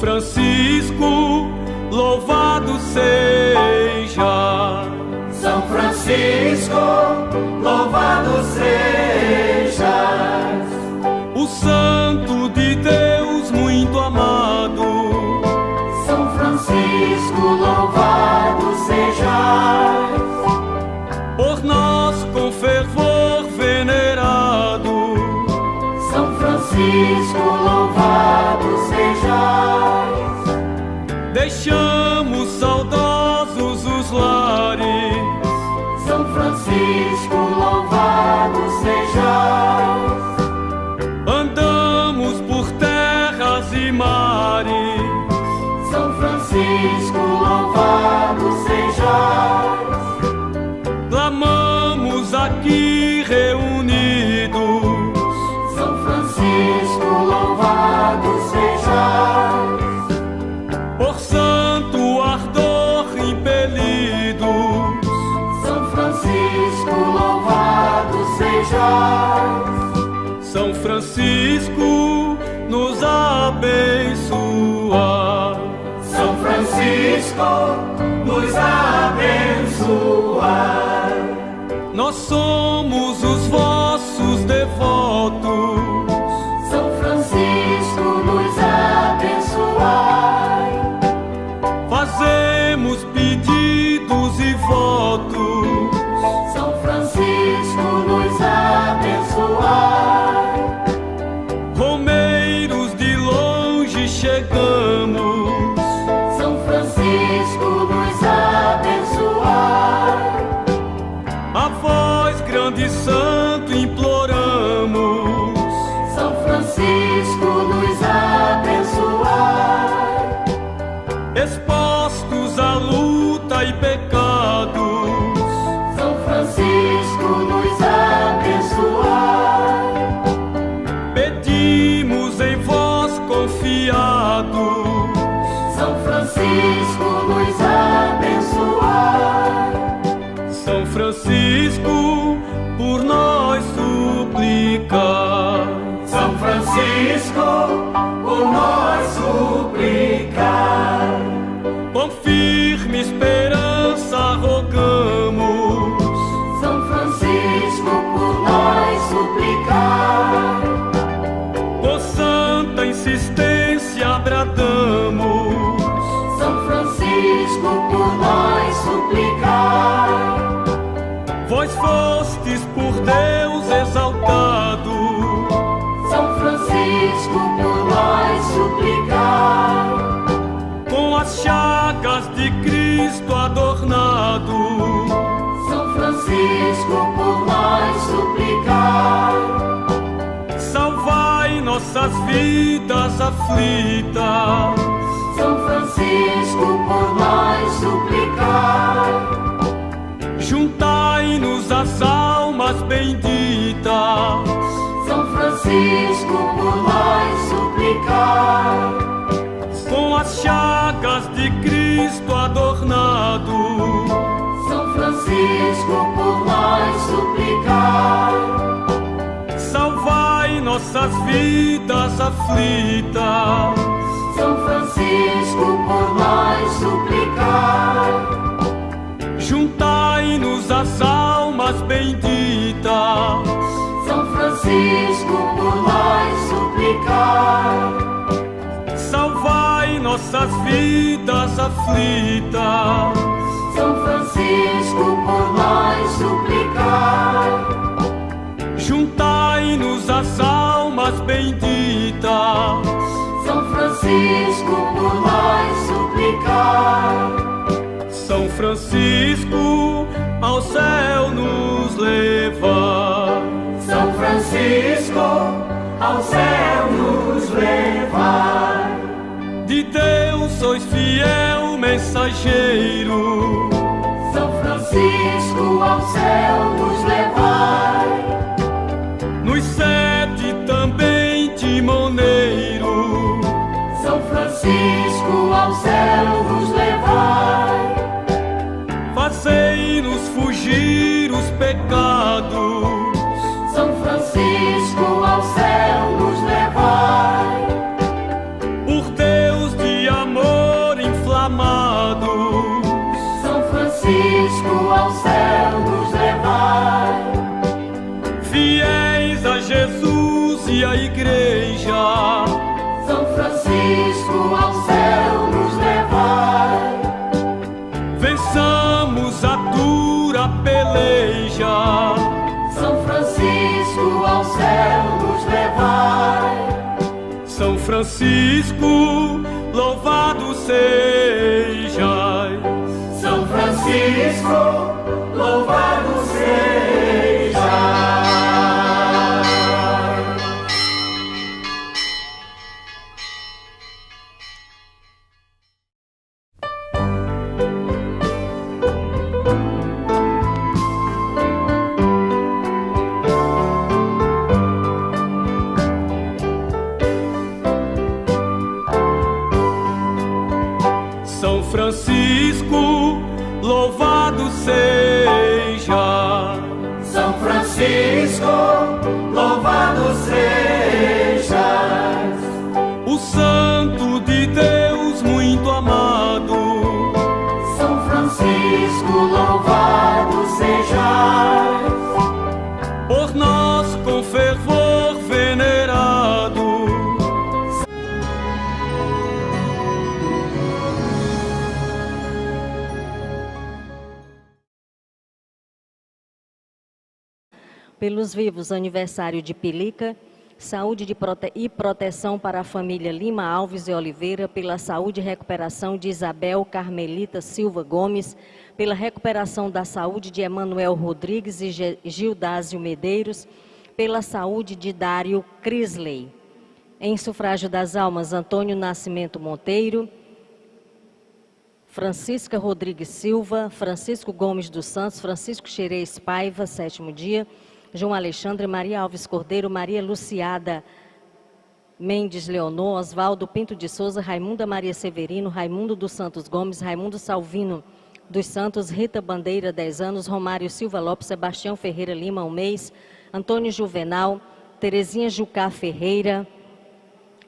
Francisco, louvado seja. São Francisco, louvado sejas. O santo de Deus muito amado. São Francisco, louvado sejas. Por nós com fervor venerado. São Francisco, louvado sejas. Deixamos saudosos os lares. São Francisco, louvado sejas. Andamos por terras e mares. São Francisco, louvado sejas. Clamamos aqui reunidos. São Francisco, louvado sejas. Por santo ardor impelidos. São Francisco, louvado sejas. São Francisco nos abençoa. São Francisco nos abençoa. Nós somos os vossos devotos. São Francisco nos abençoai. Fazemos pedidos e votos. São Francisco nos abençoai. Romeiros de longe chegamos. São Francisco nos abençoai. A vós, grande santo, imploramos. São Francisco nos abençoai. Expostos à luta e pecados. São Francisco nos abençoai. Pedimos em vós confiados. São Francisco nos abençoai. São Francisco, por nós suplica. São Francisco, por nós suplicar. Com firme esperança rogamos. São Francisco, por nós suplicar. Com santa insistência bradamos. São Francisco, por nós suplicar. Vós fostes por Deus exaltado. São Francisco, por nós suplicar. Com as chagas de Cristo adornado. São Francisco, por nós suplicar. Salvai nossas vidas aflitas. São Francisco, por nós suplicar. Juntai-nos às almas benditas. São Francisco, por nós suplicar. Com as chagas de Cristo adornado. São Francisco, por nós suplicar. Salvai nossas vidas aflitas. São Francisco, por nós suplicar. Juntai-nos às almas benditas. São Francisco, por nós suplicar. Salvai nossas vidas aflitas. São Francisco, por nós suplicar. Juntai-nos às almas benditas. São Francisco, por nós suplicar. São Francisco, ao céu nos leva. São Francisco, ao céu nos levar. De Deus sois fiel mensageiro. São Francisco, ao céu nos levar. Nos 7 também timoneiro. São Francisco, ao céu nos levar. Fazei-nos fugir os pecados. São Francisco, ao céu nos levar. Por Deus de e a igreja. São Francisco, ao céu nos levai. Vençamos a dura peleja. São Francisco, ao céu nos levai. São Francisco, louvado sejais. São Francisco, louvado sejais. São Francisco, louvado seja. São Francisco, louvado sejas. O santo de Deus muito amado. São Francisco, louvado sejas. Por nós com fervor venerado. Pelos vivos, aniversário de Pelica, saúde e proteção para a família Lima Alves e Oliveira, pela saúde e recuperação de Isabel Carmelita Silva Gomes, pela recuperação da saúde de Emanuel Rodrigues e Gildásio Medeiros, pela saúde de Dário Crisley. Em sufrágio das almas, Antônio Nascimento Monteiro, Francisca Rodrigues Silva, Francisco Gomes dos Santos, Francisco Xerez Paiva, 7º dia, João Alexandre, Maria Alves Cordeiro, Maria Luciada Mendes Leonor, Oswaldo Pinto de Souza, Raimunda Maria Severino, Raimundo dos Santos Gomes, Raimundo Salvino dos Santos, Rita Bandeira, 10 anos, Romário Silva Lopes, Sebastião Ferreira Lima, 1 mês, Antônio Juvenal, Terezinha Jucá Ferreira,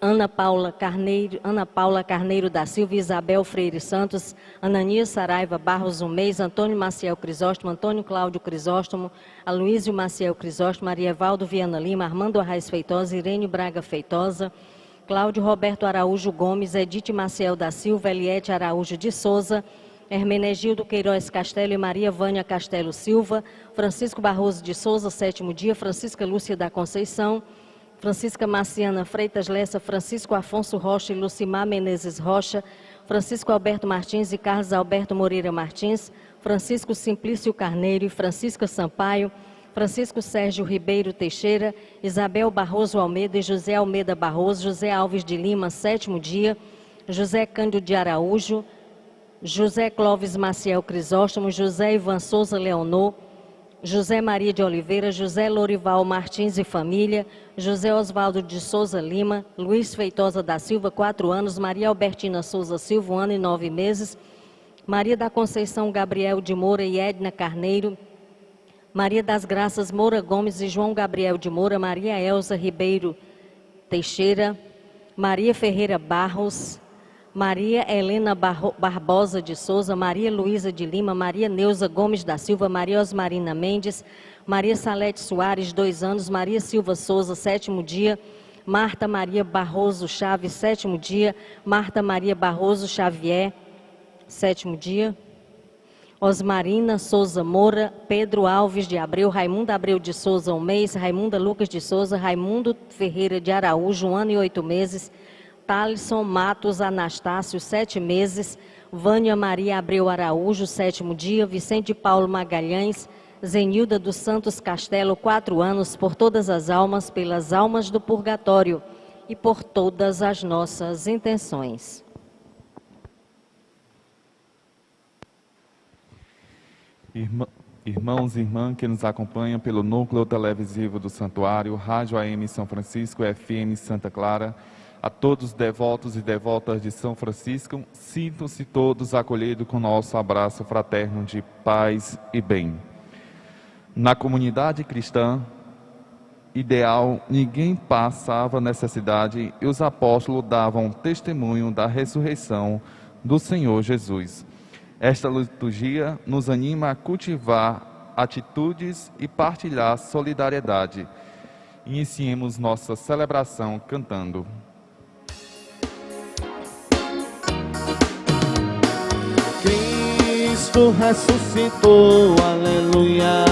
Ana Paula Carneiro da Silva, Isabel Freire Santos, Ananias Saraiva Barros, 1 mês, Antônio Maciel Crisóstomo, Antônio Cláudio Crisóstomo, Aloísio Maciel Crisóstomo, Maria Evaldo Viana Lima, Armando Arraes Feitosa, Irene Braga Feitosa, Cláudio Roberto Araújo Gomes, Edith Maciel da Silva, Eliete Araújo de Souza, Hermenegildo Queiroz Castelo e Maria Vânia Castelo Silva, Francisco Barroso de Souza, 7º dia, Francisca Lúcia da Conceição, Francisca Marciana Freitas Lessa, Francisco Afonso Rocha e Lucimar Menezes Rocha, Francisco Alberto Martins e Carlos Alberto Moreira Martins, Francisco Simplício Carneiro e Francisca Sampaio, Francisco Sérgio Ribeiro Teixeira, Isabel Barroso Almeida e José Almeida Barroso, José Alves de Lima, 7º dia, José Cândido de Araújo, José Clóvis Maciel Crisóstomo, José Ivan Souza Leonor, José Maria de Oliveira, José Lorival Martins e família, José Osvaldo de Souza Lima, Luiz Feitosa da Silva, 4 anos, Maria Albertina Souza Silva, 1 ano e 9 meses, Maria da Conceição Gabriel de Moura e Edna Carneiro, Maria das Graças Moura Gomes e João Gabriel de Moura, Maria Elza Ribeiro Teixeira, Maria Ferreira Barros, Maria Helena Barbosa de Souza, Maria Luísa de Lima, Maria Neuza Gomes da Silva, Maria Osmarina Mendes, Maria Salete Soares, 2 anos, Maria Silva Souza, 7º dia, Marta Maria Barroso Chaves, 7º dia, Marta Maria Barroso Xavier, 7º dia, Osmarina Souza Moura, Pedro Alves de Abreu, Raimunda Abreu de Souza, 1 mês, Raimunda Lucas de Souza, Raimundo Ferreira de Araújo, 1 ano e 8 meses, Thalisson Matos Anastácio, 7 meses, Vânia Maria Abreu Araújo, 7º dia, Vicente Paulo Magalhães, Zenilda dos Santos Castelo, 4 anos, por todas as almas, pelas almas do purgatório e por todas as nossas intenções. Irmãos e irmãs que nos acompanham pelo núcleo televisivo do Santuário, Rádio AM São Francisco, FM Santa Clara, a todos os devotos e devotas de São Francisco, sintam-se todos acolhidos com nosso abraço fraterno de paz e bem. Na comunidade cristã ideal, ninguém passava necessidade e os apóstolos davam testemunho da ressurreição do Senhor Jesus. Esta liturgia nos anima a cultivar atitudes e partilhar solidariedade. Iniciemos nossa celebração cantando. Cristo ressuscitou, aleluia,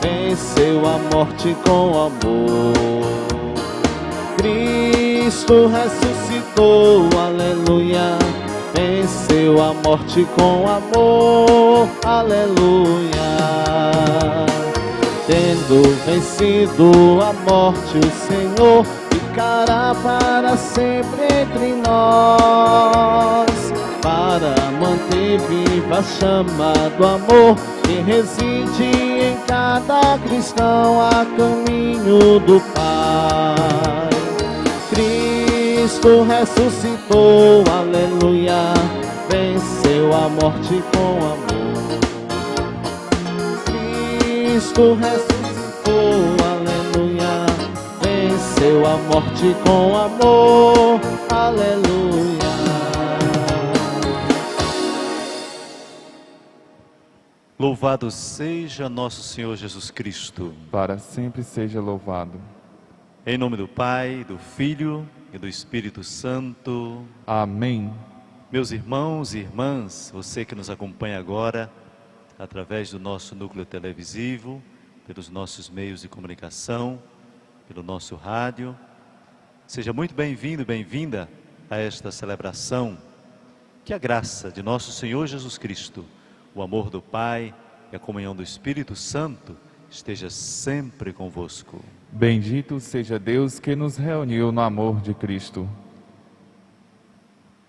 venceu a morte com amor. Cristo ressuscitou, aleluia, venceu a morte com amor, aleluia. Tendo vencido a morte, o Senhor ficará para sempre entre nós, para manter viva a chama do amor que reside em cada cristão a caminho do Pai. Cristo ressuscitou, aleluia, venceu a morte com amor. Cristo ressuscitou, aleluia, venceu a morte com amor, aleluia. Louvado seja nosso Senhor Jesus Cristo. Para sempre seja louvado. Em nome do Pai, do Filho e do Espírito Santo. Amém. Meus irmãos e irmãs, você que nos acompanha agora, através do nosso núcleo televisivo, pelos nossos meios de comunicação, pelo nosso rádio, seja muito bem-vindo, bem-vinda a esta celebração. Que a graça de nosso Senhor Jesus Cristo, o amor do Pai e a comunhão do Espírito Santo esteja sempre convosco. Bendito seja Deus que nos reuniu no amor de Cristo.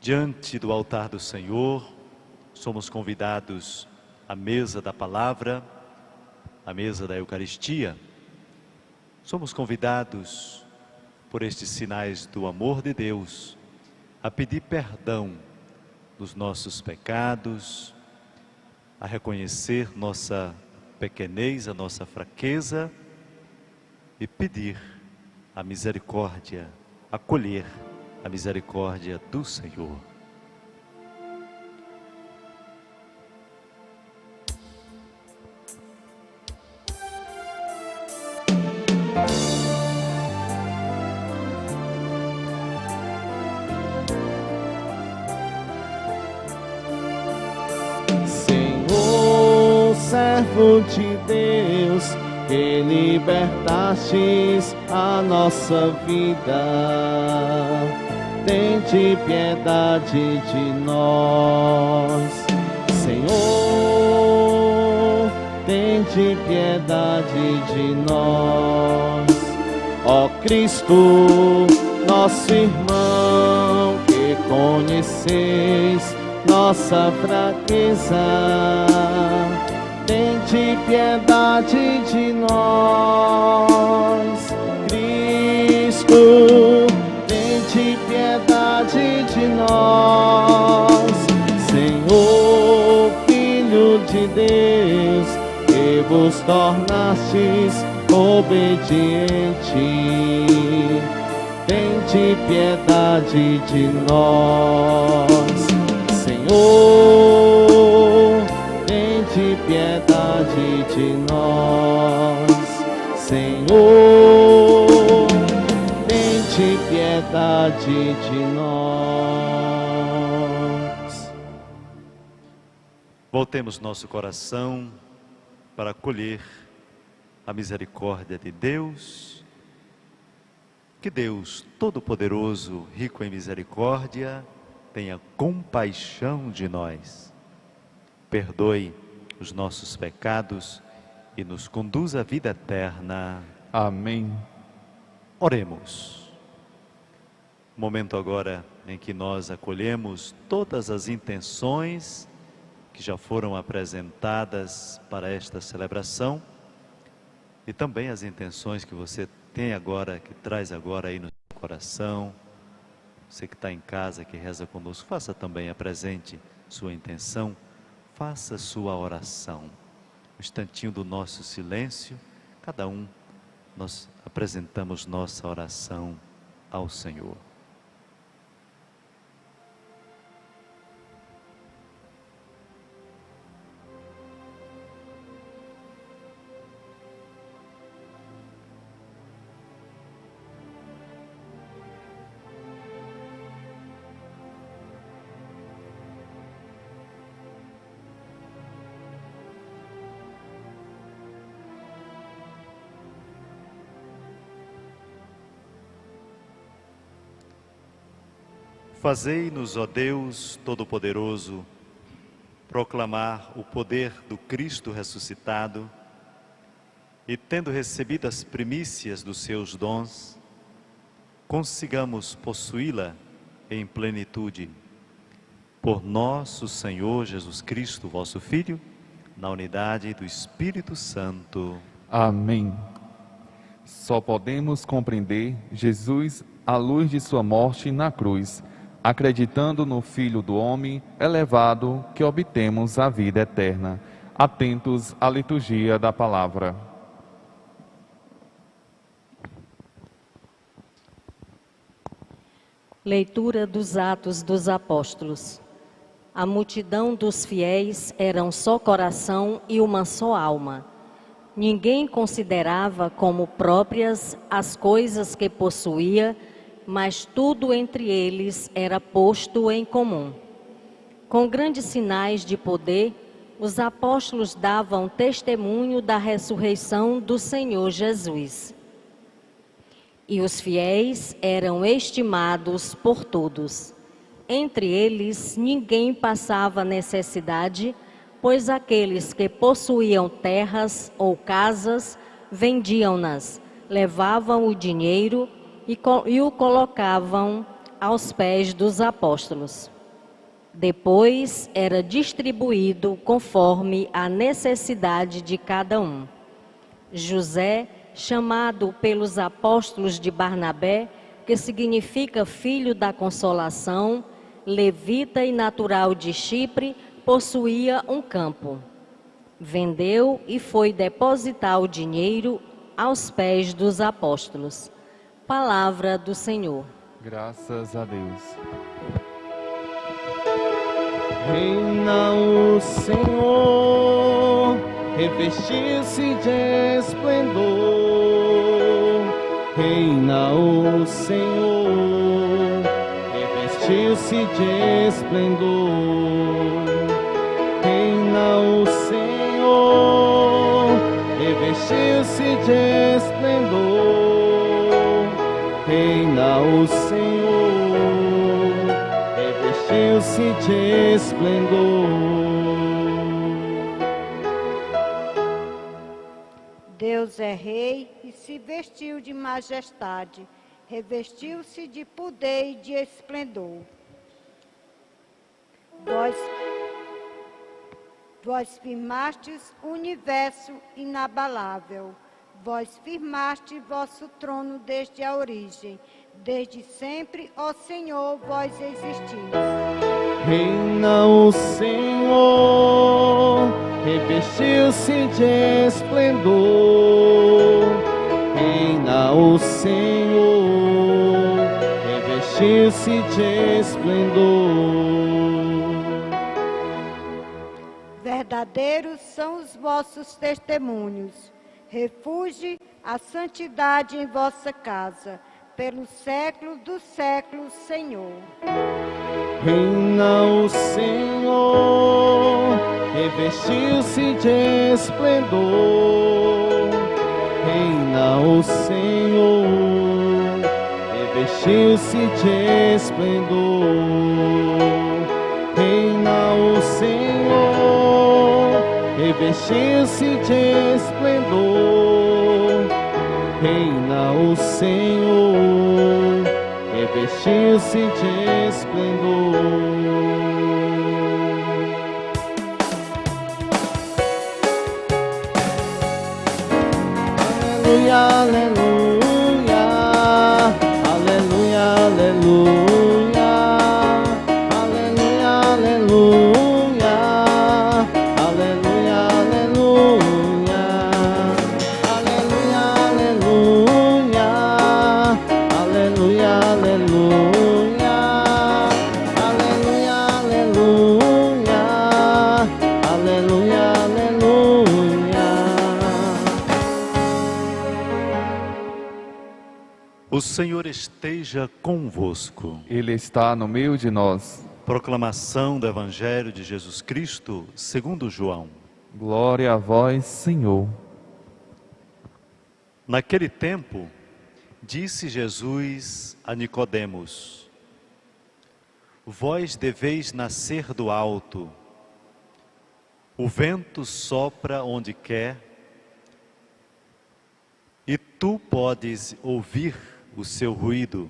Diante do altar do Senhor, somos convidados à mesa da palavra, à mesa da Eucaristia. Somos convidados, por estes sinais do amor de Deus, a pedir perdão dos nossos pecados, a reconhecer nossa pequenez, a nossa fraqueza e pedir a misericórdia, acolher a misericórdia do Senhor. Senhor, servo de Deus, que libertastes a nossa vida, tende piedade de nós. Senhor, tende piedade de nós. Ó Cristo, nosso irmão, que conheceis nossa fraqueza, tende piedade de nós. Cristo, tende piedade de nós. Senhor, Filho de Deus, que vos tornastes obediente, tende piedade de nós. Senhor, tende piedade de nós. Senhor, tende piedade de nós. Voltemos nosso coração para acolher a misericórdia de Deus. Que Deus Todo-Poderoso, rico em misericórdia, tenha compaixão de nós, perdoe os nossos pecados e nos conduza à vida eterna. Amém. Oremos. Momento agora em que nós acolhemos todas as intenções que já foram apresentadas para esta celebração e também as intenções que você tem agora, que traz agora aí no seu coração. Você que está em casa, que reza conosco, faça também, apresente sua intenção, faça sua oração. Um instantinho do nosso silêncio, cada um, nós apresentamos nossa oração ao Senhor. Fazei-nos, ó Deus Todo-Poderoso, proclamar o poder do Cristo ressuscitado e, tendo recebido as primícias dos seus dons, consigamos possuí-la em plenitude. Por nosso Senhor Jesus Cristo, vosso Filho, na unidade do Espírito Santo. Amém. Só podemos compreender Jesus à luz de sua morte na cruz, acreditando no Filho do Homem elevado, que obtemos a vida eterna. Atentos à liturgia da palavra. Leitura dos Atos dos Apóstolos. A multidão dos fiéis era um só coração e uma só alma. Ninguém considerava como próprias as coisas que possuía, mas tudo entre eles era posto em comum. Com grandes sinais de poder, os apóstolos davam testemunho da ressurreição do Senhor Jesus. E os fiéis eram estimados por todos. Entre eles, ninguém passava necessidade, pois aqueles que possuíam terras ou casas, vendiam-nas, levavam o dinheiro e o colocavam aos pés dos apóstolos. Depois era distribuído conforme a necessidade de cada um. José, chamado pelos apóstolos de Barnabé, que significa filho da consolação, levita e natural de Chipre, possuía um campo. Vendeu e foi depositar o dinheiro aos pés dos apóstolos. Palavra do Senhor. Graças a Deus. Reina o Senhor, revestir-se de esplendor. Reina o Senhor, revestir-se de esplendor. Reina o Senhor, revestir-se de esplendor. Reina o Senhor, revestiu-se de esplendor. Deus é rei e se vestiu de majestade, revestiu-se de poder e de esplendor. Vós firmastes o universo inabalável, vós firmaste vosso trono desde a origem. Desde sempre, ó Senhor, vós existis. Reina o Senhor, revestiu-se de esplendor. Reina o Senhor, revestiu-se de esplendor. Verdadeiros são os vossos testemunhos. Refugie a santidade em vossa casa, pelo século dos séculos, Senhor. Reina o Senhor, revestiu-se de esplendor. Reina o Senhor, revestiu-se de esplendor. Reina o Senhor, revestiu-se de esplendor. Reina o Senhor, revestiu-se de esplendor. Aleluia, aleluia, aleluia, aleluia, aleluia, aleluia, aleluia, aleluia, aleluia, aleluia, aleluia, aleluia, aleluia, aleluia, aleluia, aleluia. O Senhor esteja convosco. Ele está no meio de nós. Proclamação do Evangelho de Jesus Cristo, segundo João. Glória a vós, Senhor. Naquele tempo, disse Jesus a Nicodemos: vós deveis nascer do alto. O vento sopra onde quer, e tu podes ouvir o seu ruído,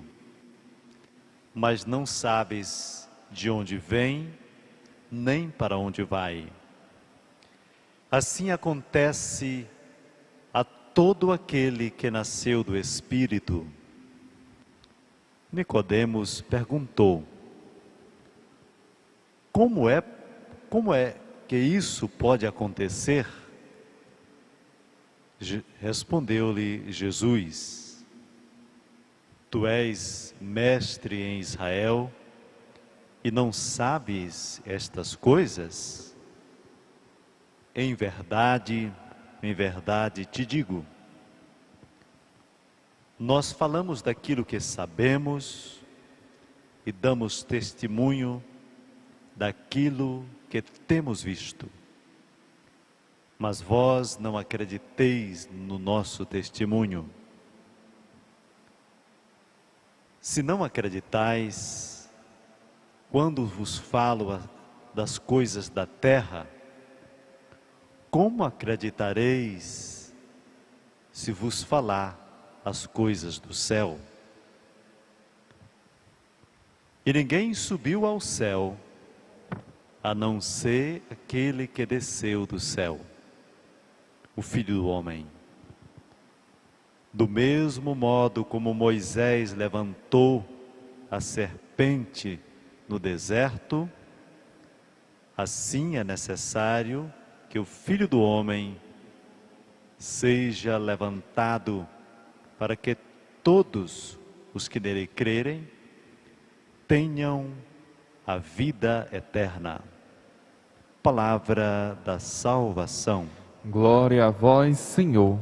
mas não sabes de onde vem, nem para onde vai. Assim acontece a todo aquele que nasceu do Espírito. Nicodemos perguntou: como é que isso pode acontecer? Respondeu-lhe Jesus: tu és mestre em Israel e não sabes estas coisas? Em verdade te digo, nós falamos daquilo que sabemos e damos testemunho daquilo que temos visto. Mas vós não acrediteis no nosso testemunho. Se não acreditais, quando vos falo das coisas da terra, como acreditareis se vos falar as coisas do céu? E ninguém subiu ao céu, a não ser aquele que desceu do céu, o Filho do Homem. Do mesmo modo como Moisés levantou a serpente no deserto, assim é necessário que o Filho do Homem seja levantado, para que todos os que nele crerem tenham a vida eterna. Palavra da salvação. Glória a vós, Senhor.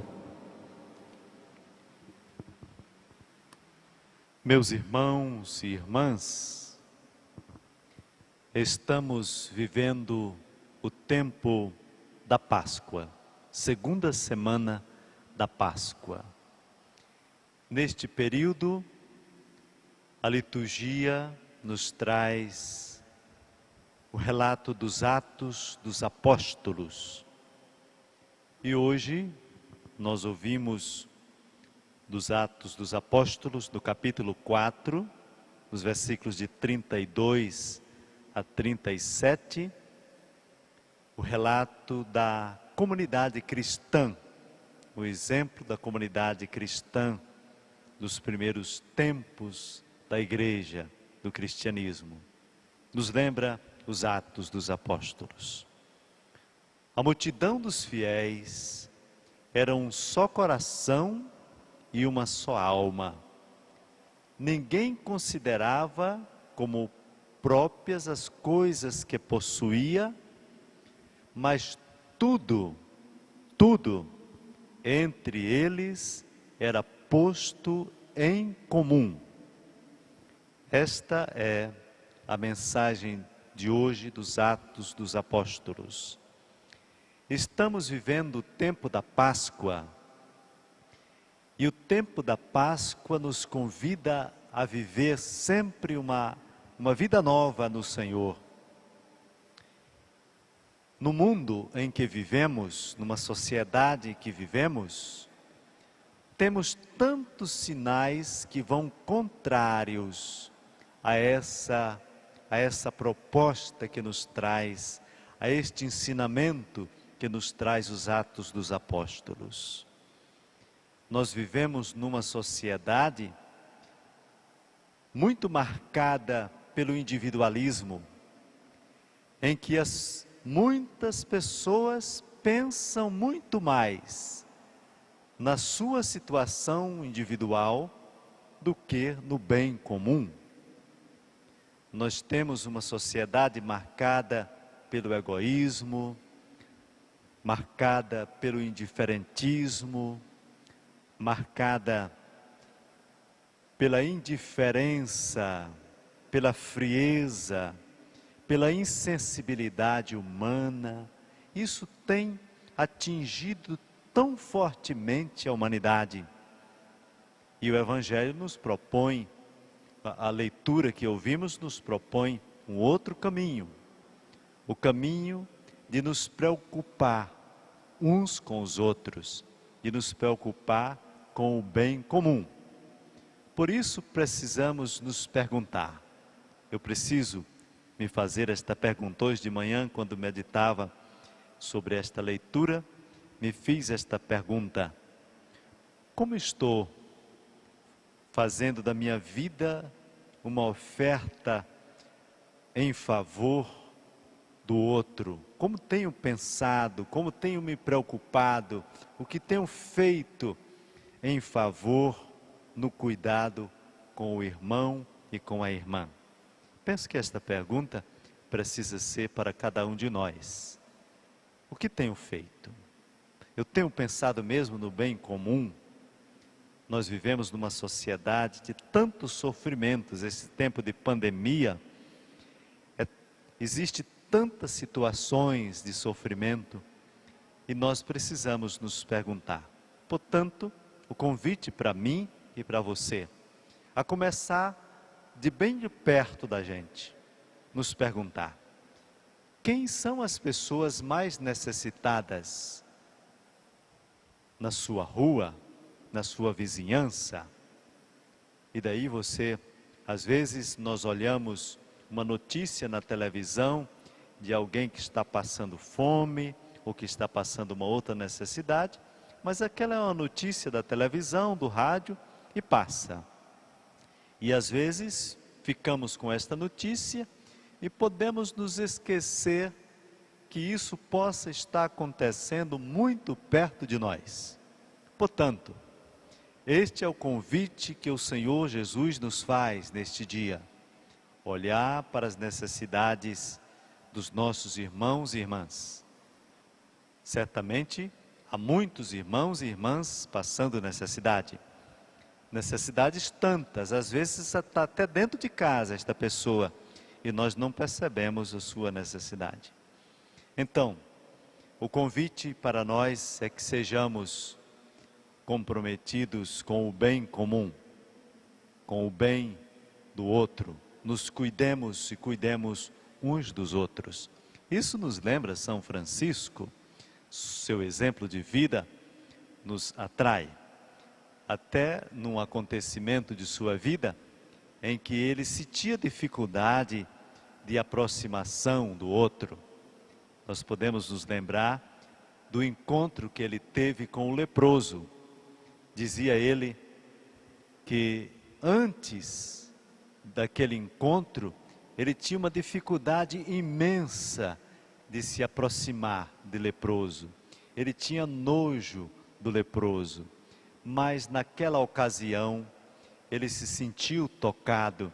Meus irmãos e irmãs, estamos vivendo o tempo da Páscoa, segunda semana da Páscoa. Neste período, a liturgia nos traz o relato dos Atos dos Apóstolos. E hoje nós ouvimos dos Atos dos Apóstolos, no capítulo 4, nos versículos de 32 a 37, o relato da comunidade cristã, o exemplo da comunidade cristã dos primeiros tempos da igreja, do cristianismo. Nos lembra os Atos dos Apóstolos. A multidão dos fiéis era um só coração e uma só alma. Ninguém considerava como próprias as coisas que possuía, mas tudo entre eles era posto em comum. Esta é a mensagem de hoje dos Atos dos Apóstolos. Estamos vivendo o tempo da Páscoa, e o tempo da Páscoa nos convida a viver sempre uma vida nova no Senhor. No mundo em que vivemos, numa sociedade que vivemos, temos tantos sinais que vão contrários a essa proposta que nos traz, a este ensinamento que nos traz os Atos dos Apóstolos. Nós vivemos numa sociedade muito marcada pelo individualismo, em que muitas pessoas pensam muito mais na sua situação individual do que no bem comum. Nós temos uma sociedade marcada pelo egoísmo, marcada pelo indiferentismo, marcada pela indiferença, pela frieza, pela insensibilidade humana. Isso tem atingido tão fortemente a humanidade. E o Evangelho nos propõe a leitura que ouvimos nos propõe um outro caminho. O caminho de nos preocupar uns com os outros, de nos preocupar com o bem comum. Por isso precisamos nos perguntar. Eu preciso me fazer esta pergunta. Hoje de manhã, quando meditava sobre esta leitura, me fiz esta pergunta: como estou fazendo da minha vida uma oferta em favor do outro? Como tenho pensado, como tenho me preocupado, o que tenho feito em favor, no cuidado com o irmão e com a irmã? Penso que esta pergunta precisa ser para cada um de nós. O que tenho feito? Eu tenho pensado mesmo no bem comum? Nós vivemos numa sociedade de tantos sofrimentos. Esse tempo de pandemia, existe tantas situações de sofrimento e nós precisamos nos perguntar. Portanto, o convite para mim e para você, a começar de bem de perto da gente, nos perguntar: quem são as pessoas mais necessitadas na sua rua, na sua vizinhança? E daí você, às vezes nós olhamos uma notícia na televisão de alguém que está passando fome ou que está passando uma outra necessidade, mas aquela é uma notícia da televisão, do rádio e passa. E às vezes ficamos com esta notícia e podemos nos esquecer que isso possa estar acontecendo muito perto de nós. Portanto, este é o convite que o Senhor Jesus nos faz neste dia. Olhar para as necessidades dos nossos irmãos e irmãs. Certamente há muitos irmãos e irmãs passando necessidade. Necessidades tantas, às vezes está até dentro de casa esta pessoa e nós não percebemos a sua necessidade. Então, o convite para nós é que sejamos comprometidos com o bem comum, com o bem do outro, nos cuidemos e cuidemos uns dos outros. Isso nos lembra São Francisco, seu exemplo de vida nos atrai. Até num acontecimento de sua vida, em que ele sentia dificuldade de aproximação do outro. Nós podemos nos lembrar do encontro que ele teve com o leproso. Dizia ele que antes daquele encontro, ele tinha uma dificuldade imensa de se aproximar de leproso. Ele tinha nojo do leproso. Mas naquela ocasião, ele se sentiu tocado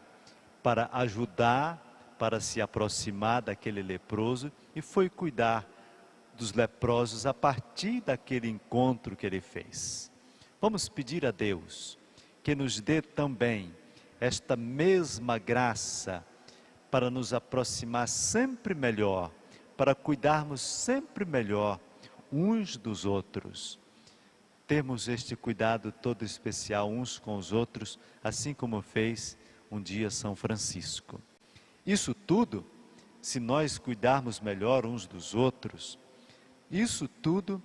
para ajudar, para se aproximar daquele leproso e foi cuidar dos leprosos a partir daquele encontro que ele fez. Vamos pedir a Deus que nos dê também esta mesma graça para nos aproximar sempre melhor, para cuidarmos sempre melhor uns dos outros. Termos este cuidado todo especial uns com os outros, assim como fez um dia São Francisco. Isso tudo, se nós cuidarmos melhor uns dos outros, isso tudo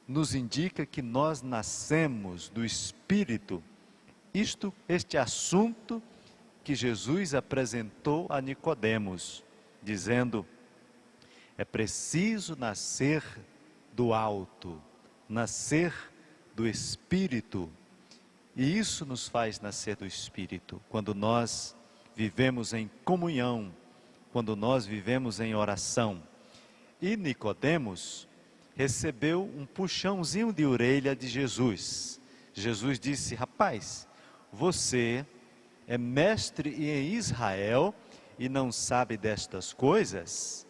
nos indica que nós nascemos do Espírito. Este assunto que Jesus apresentou a Nicodemos, dizendo: é preciso nascer do alto, nascer do Espírito. E isso nos faz nascer do Espírito, quando nós vivemos em comunhão, quando nós vivemos em oração. E Nicodemos recebeu um puxãozinho de orelha de Jesus. Jesus disse: rapaz, você é mestre em Israel e não sabe destas coisas?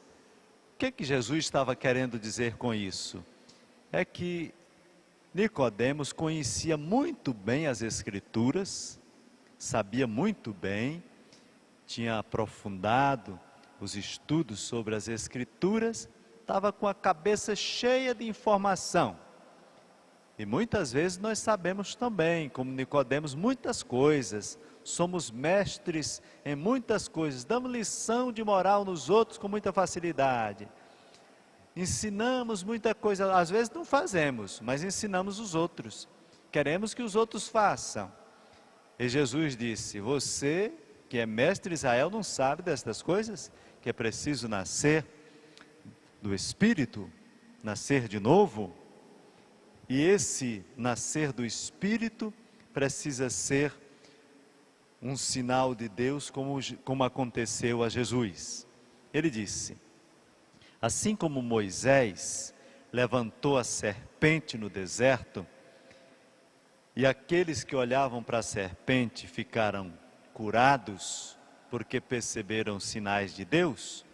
O que Jesus estava querendo dizer com isso? É que Nicodemos conhecia muito bem as Escrituras, sabia muito bem, tinha aprofundado os estudos sobre as Escrituras, estava com a cabeça cheia de informação. E muitas vezes nós sabemos também, como Nicodemos, muitas coisas. Somos mestres em muitas coisas. Damos lição de moral nos outros com muita facilidade. Ensinamos muita coisa. Às vezes não fazemos, mas ensinamos os outros. Queremos que os outros façam. E Jesus disse: você que é mestre de Israel não sabe destas coisas? Que é preciso nascer do Espírito, nascer de novo? E esse nascer do Espírito precisa ser um sinal de Deus, como aconteceu a Jesus. Ele disse: assim como Moisés levantou a serpente no deserto, e aqueles que olhavam para a serpente ficaram curados, porque perceberam sinais de Deus,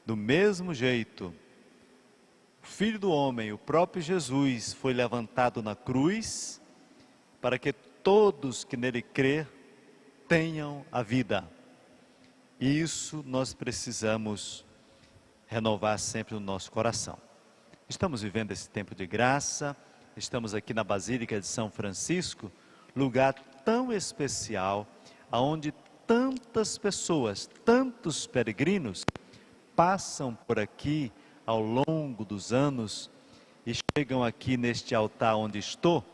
do mesmo jeito, o Filho do Homem, o próprio Jesus, foi levantado na cruz, para que todos que nele crêem tenham a vida. E isso nós precisamos renovar sempre no nosso coração. Estamos vivendo esse tempo de graça, estamos aqui na Basílica de São Francisco, lugar tão especial, onde tantas pessoas, tantos peregrinos passam por aqui ao longo dos anos e chegam aqui neste altar onde estou,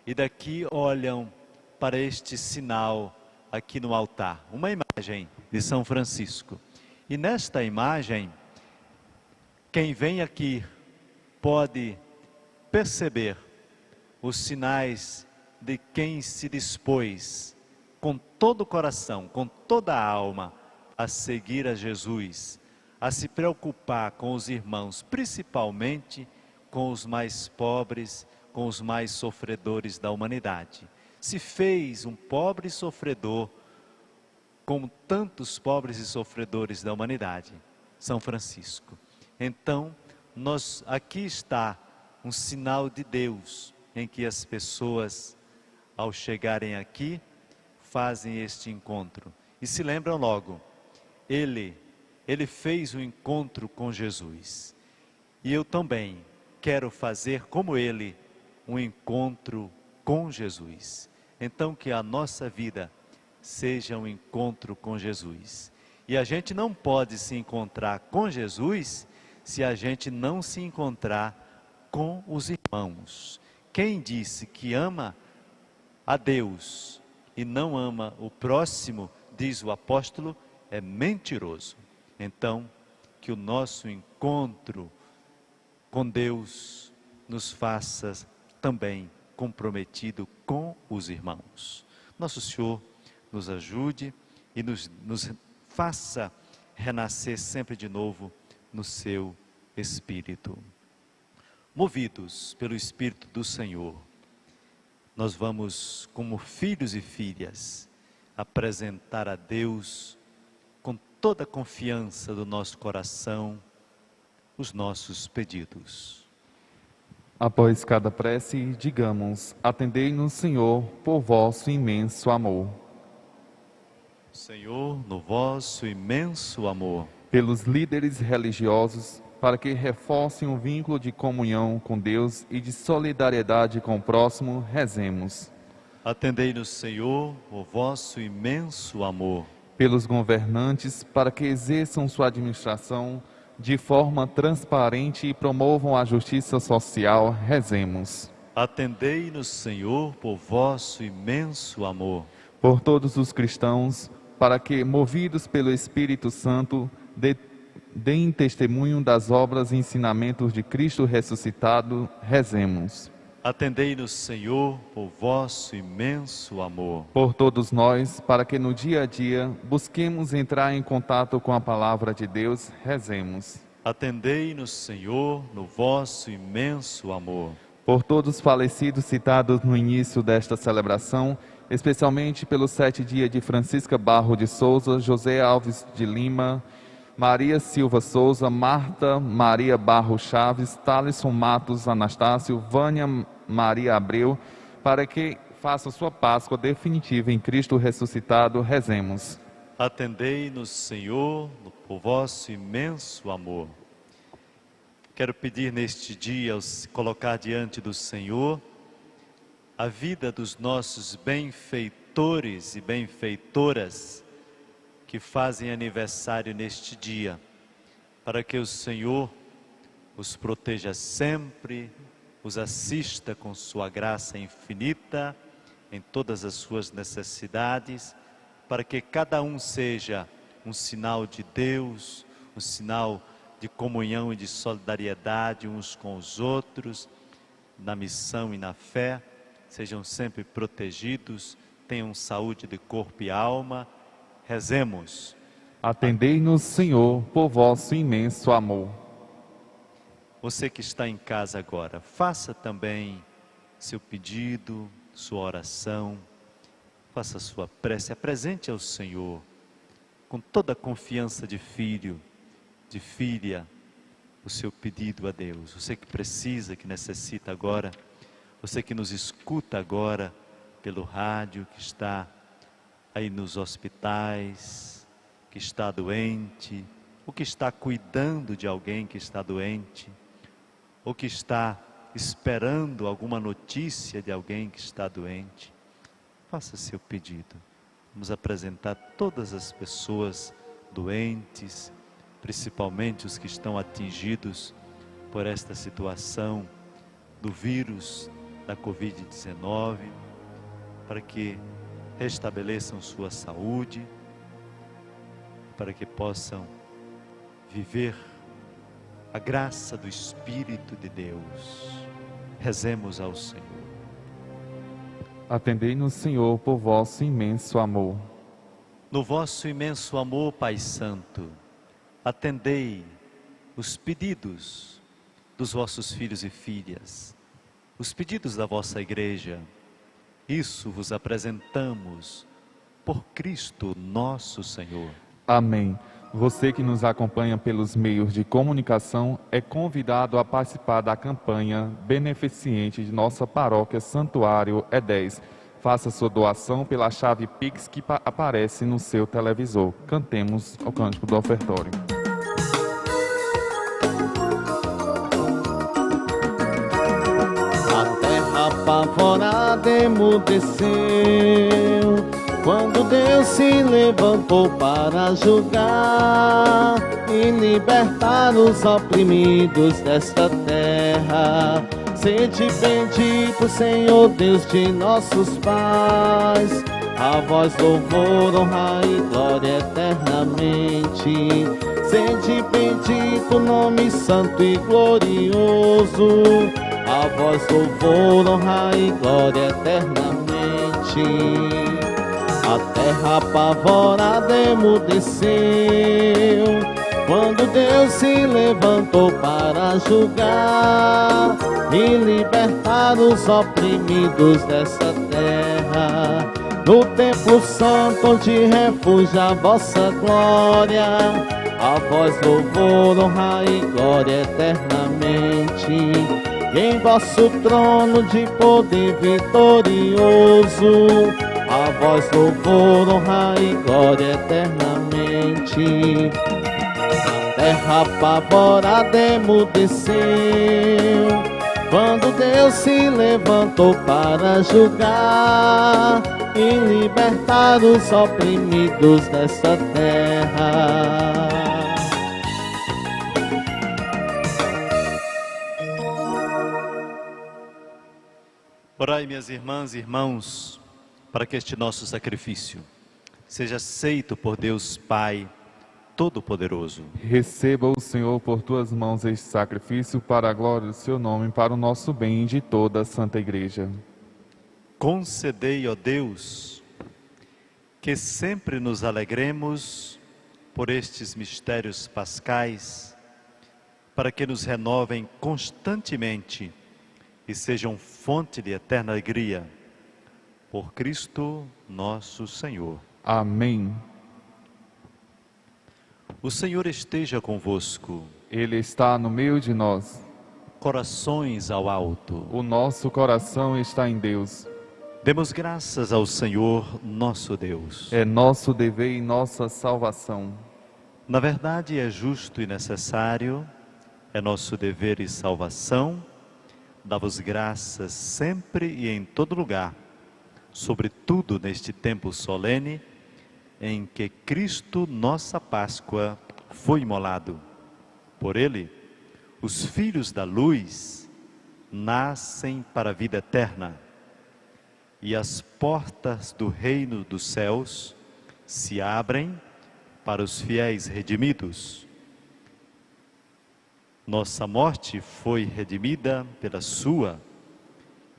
e daqui olham para este sinal aqui no altar, uma imagem de São Francisco. E nesta imagem, quem vem aqui pode perceber os sinais de quem se dispôs com todo o coração, com toda a alma, a seguir a Jesus, a se preocupar com os irmãos, principalmente com os mais pobres, com os mais sofredores da humanidade. Se fez um pobre sofredor, como tantos pobres e sofredores da humanidade, São Francisco. Então, aqui está um sinal de Deus, em que as pessoas, ao chegarem aqui, fazem este encontro. E se lembram logo, ele fez o encontro com Jesus. E eu também quero fazer, como ele, um encontro com Jesus. Então, que a nossa vida seja um encontro com Jesus. E a gente não pode se encontrar com Jesus se a gente não se encontrar com os irmãos. Quem disse que ama a Deus e não ama o próximo, diz o apóstolo, é mentiroso. Então, que o nosso encontro com Deus nos faça também comprometido com os irmãos. Nosso Senhor nos ajude e nos faça renascer sempre de novo no seu Espírito. Movidos pelo Espírito do Senhor, nós vamos, como filhos e filhas, apresentar a Deus com toda a confiança do nosso coração os nossos pedidos. Após cada prece, digamos: atendei-nos, Senhor, por vosso imenso amor. Senhor, no vosso imenso amor. Pelos líderes religiosos, para que reforcem o vínculo de comunhão com Deus e de solidariedade com o próximo, rezemos. Atendei-nos, Senhor, o vosso imenso amor. Pelos governantes, para que exerçam sua administração de forma transparente e promovam a justiça social, rezemos. Atendei-nos, Senhor, por vosso imenso amor. Por todos os cristãos, para que, movidos pelo Espírito Santo, deem testemunho das obras e ensinamentos de Cristo ressuscitado, rezemos. Atendei-nos, Senhor, por vosso imenso amor. Por todos nós, para que no dia a dia busquemos entrar em contato com a palavra de Deus, rezemos. Atendei-nos, Senhor, no vosso imenso amor. Por todos os falecidos citados no início desta celebração, especialmente pelos 7 dias de Francisca Barro de Souza, José Alves de Lima, Maria Silva Souza, Marta Maria Barro Chaves, Thaleson Matos Anastácio, Vânia Maria Abreu, para que faça sua Páscoa definitiva em Cristo ressuscitado, rezemos. Atendei-nos, Senhor, por vosso imenso amor. Quero pedir neste dia, colocar diante do Senhor, a vida dos nossos benfeitores e benfeitoras que fazem aniversário neste dia, para que o Senhor os proteja sempre, os assista com sua graça infinita em todas as suas necessidades, para que cada um seja um sinal de Deus, um sinal de comunhão e de solidariedade uns com os outros, na missão e na fé, sejam sempre protegidos, tenham saúde de corpo e alma. Rezemos. Atendei-nos, Senhor, por vosso imenso amor. Você que está em casa agora, faça também seu pedido, sua oração, faça sua prece, apresente ao Senhor, com toda a confiança de filho, de filha, o seu pedido a Deus. Você que precisa, que necessita agora, você que nos escuta agora pelo rádio, que está aí nos hospitais, que está doente, ou que está cuidando de alguém que está doente, ou que está esperando alguma notícia de alguém que está doente, faça seu pedido. Vamos apresentar todas as pessoas doentes, principalmente os que estão atingidos por esta situação do vírus da Covid-19, para que restabeleçam sua saúde, para que possam viver a graça do Espírito de Deus. Rezemos ao Senhor. Atendei-nos, Senhor, por vosso imenso amor. No vosso imenso amor, Pai Santo, atendei os pedidos dos vossos filhos e filhas, os pedidos da vossa igreja. Isso vos apresentamos por Cristo nosso Senhor. Amém. Você que nos acompanha pelos meios de comunicação é convidado a participar da campanha beneficente de nossa paróquia Santuário E10. Faça sua doação pela chave Pix que aparece no seu televisor. Cantemos o cântico do ofertório. A terra apavorada emudeceu quando Deus se levantou para julgar e libertar os oprimidos desta terra. Sede bendito, Senhor Deus de nossos pais, a vós louvor, honra e glória eternamente. Sede bendito, nome santo e glorioso, a vós louvor, honra e glória eternamente. A terra apavorada emudeceu quando Deus se levantou para julgar e libertar os oprimidos dessa terra. No templo santo onde refugia a vossa glória, a vós louvor, honra e glória eternamente. Em vosso trono de poder vitorioso, a vós louvor, honra e glória eternamente. A terra apavorada emudeceu quando Deus se levantou para julgar e libertar os oprimidos desta terra. Orai, minhas irmãs e irmãos, para que este nosso sacrifício seja aceito por Deus Pai Todo-Poderoso. Receba o Senhor por tuas mãos este sacrifício para a glória do seu nome, para o nosso bem e de toda a Santa Igreja. Concedei, ó Deus, que sempre nos alegremos por estes mistérios pascais, para que nos renovem constantemente e sejam fonte de eterna alegria. Por Cristo nosso Senhor. Amém. O Senhor esteja convosco. Ele está no meio de nós. Corações ao alto. O nosso coração está em Deus. Demos graças ao Senhor nosso Deus. É nosso dever e nossa salvação. Na verdade, é justo e necessário é nosso dever e salvação. Dá-vos graças sempre e em todo lugar, sobretudo neste tempo solene em que Cristo, nossa Páscoa, foi imolado. Por ele, os filhos da luz nascem para a vida eterna, e as portas do reino dos céus se abrem para os fiéis redimidos. Nossa morte foi redimida pela sua,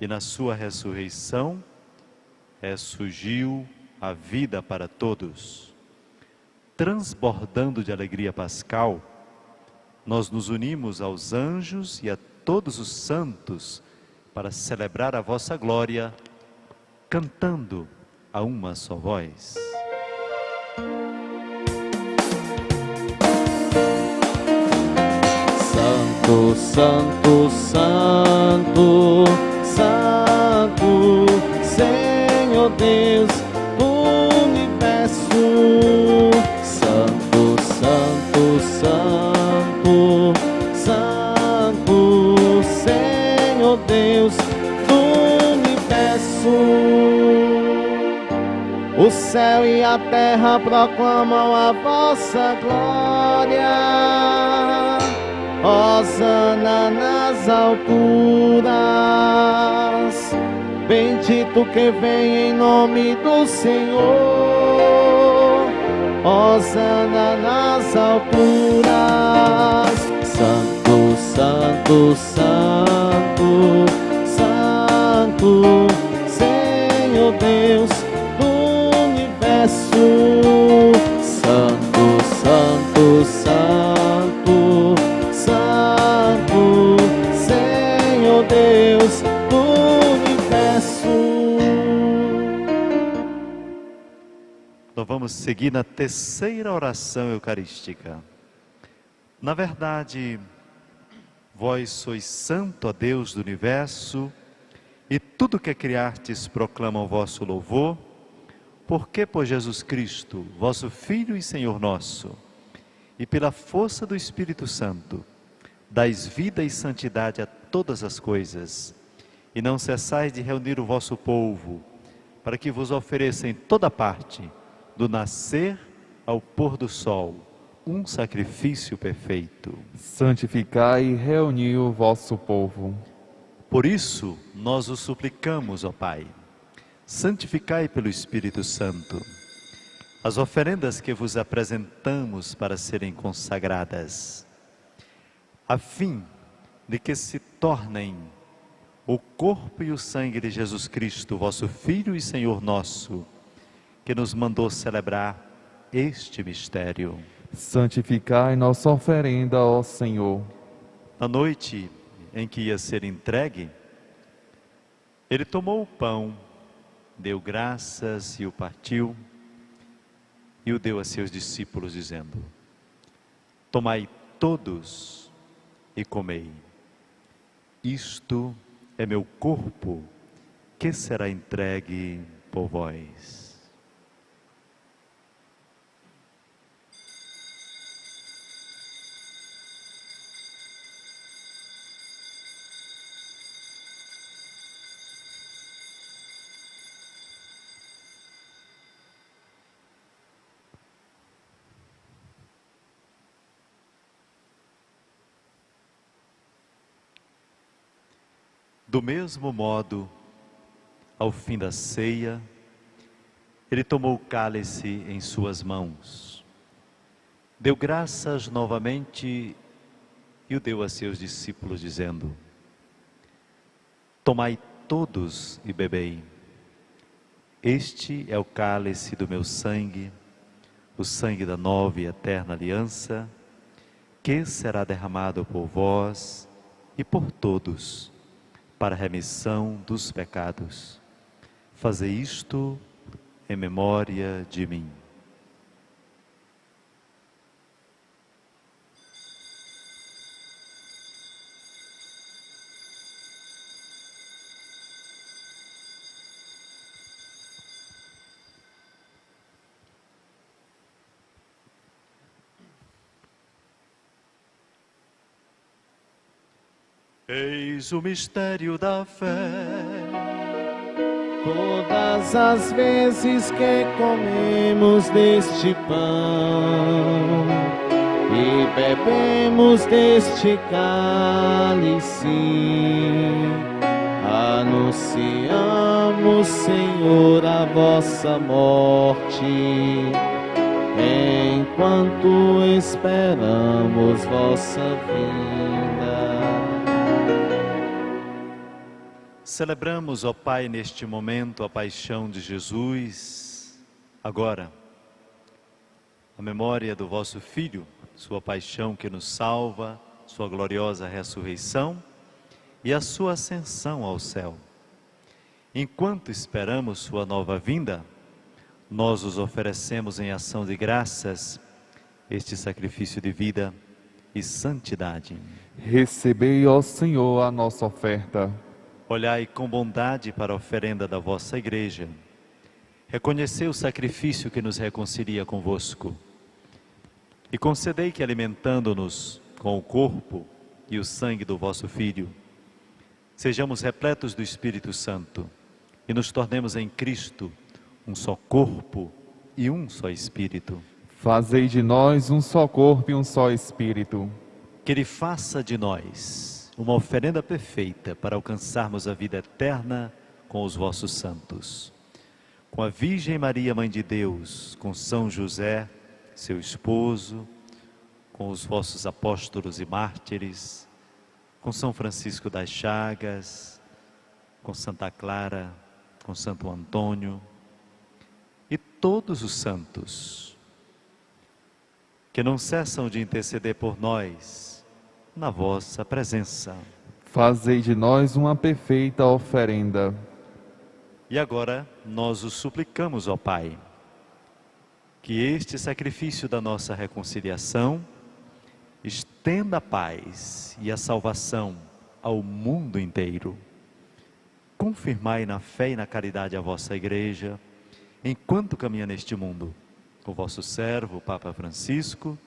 e na sua ressurreição ressurgiu a vida para todos. Transbordando de alegria pascal, nós nos unimos aos anjos e a todos os santos para celebrar a vossa glória, cantando a uma só voz. Santo, santo, santo, santo, Senhor Deus do universo. Santo, santo, santo, santo, Senhor Deus do universo. O céu e a terra proclamam a vossa glória. Hosana nas alturas, bendito que vem em nome do Senhor. Hosana nas alturas, santo, santo, santo, santo, Senhor Deus do universo. Santo, santo, santo, santo, Senhor Deus do universo. Nós vamos seguir na terceira oração eucarística. Na verdade, vós sois santo, ó Deus do universo, e tudo que criastes proclama o vosso louvor, porque por Jesus Cristo, vosso Filho e Senhor nosso, e pela força do Espírito Santo, dais vida e santidade a todas as coisas, e não cessais de reunir o vosso povo, para que vos ofereça em toda parte, do nascer ao pôr do sol, um sacrifício perfeito. Santificai e reuni o vosso povo. Por isso, nós o suplicamos, ó Pai, santificai pelo Espírito Santo as oferendas que vos apresentamos para serem consagradas, a fim de que se tornem o corpo e o sangue de Jesus Cristo, vosso Filho e Senhor nosso, que nos mandou celebrar este mistério. Santificai nossa oferenda, ó Senhor. Na noite em que ia ser entregue, ele tomou o pão, deu graças e o partiu, e o deu a seus discípulos, dizendo: tomai todos e comei. Isto é meu corpo, que será entregue por vós. Do mesmo modo, ao fim da ceia, ele tomou o cálice em suas mãos, deu graças novamente e o deu a seus discípulos, dizendo: tomai todos e bebei. Este é o cálice do meu sangue, o sangue da nova e eterna aliança, que será derramado por vós e por todos, para a remissão dos pecados. Fazei isto em memória de mim. Eis o mistério da fé. Todas as vezes que comemos deste pão e bebemos deste cálice, anunciamos, Senhor, a vossa morte, enquanto esperamos vossa vinda. Celebramos, ó Pai, neste momento a paixão de Jesus. Agora, a memória do vosso Filho, sua paixão que nos salva, sua gloriosa ressurreição e a sua ascensão ao céu. Enquanto esperamos sua nova vinda, nós os oferecemos em ação de graças este sacrifício de vida e santidade. Recebei, ó Senhor, a nossa oferta. Olhai com bondade para a oferenda da vossa Igreja. Reconhecei o sacrifício que nos reconcilia convosco. E concedei que, alimentando-nos com o corpo e o sangue do vosso Filho, sejamos repletos do Espírito Santo e nos tornemos em Cristo um só corpo e um só Espírito. Fazei de nós um só corpo e um só Espírito. Que Ele faça de nós uma oferenda perfeita para alcançarmos a vida eterna com os vossos santos. Com a Virgem Maria, Mãe de Deus, com São José, seu esposo, com os vossos apóstolos e mártires, com São Francisco das Chagas, com Santa Clara, com Santo Antônio e todos os santos que não cessam de interceder por nós na vossa presença. Fazei de nós uma perfeita oferenda. E agora nós os suplicamos, ó Pai, que este sacrifício da nossa reconciliação estenda a paz e a salvação ao mundo inteiro. Confirmai na fé e na caridade a vossa Igreja, enquanto caminha neste mundo, o vosso servo, o Papa Francisco,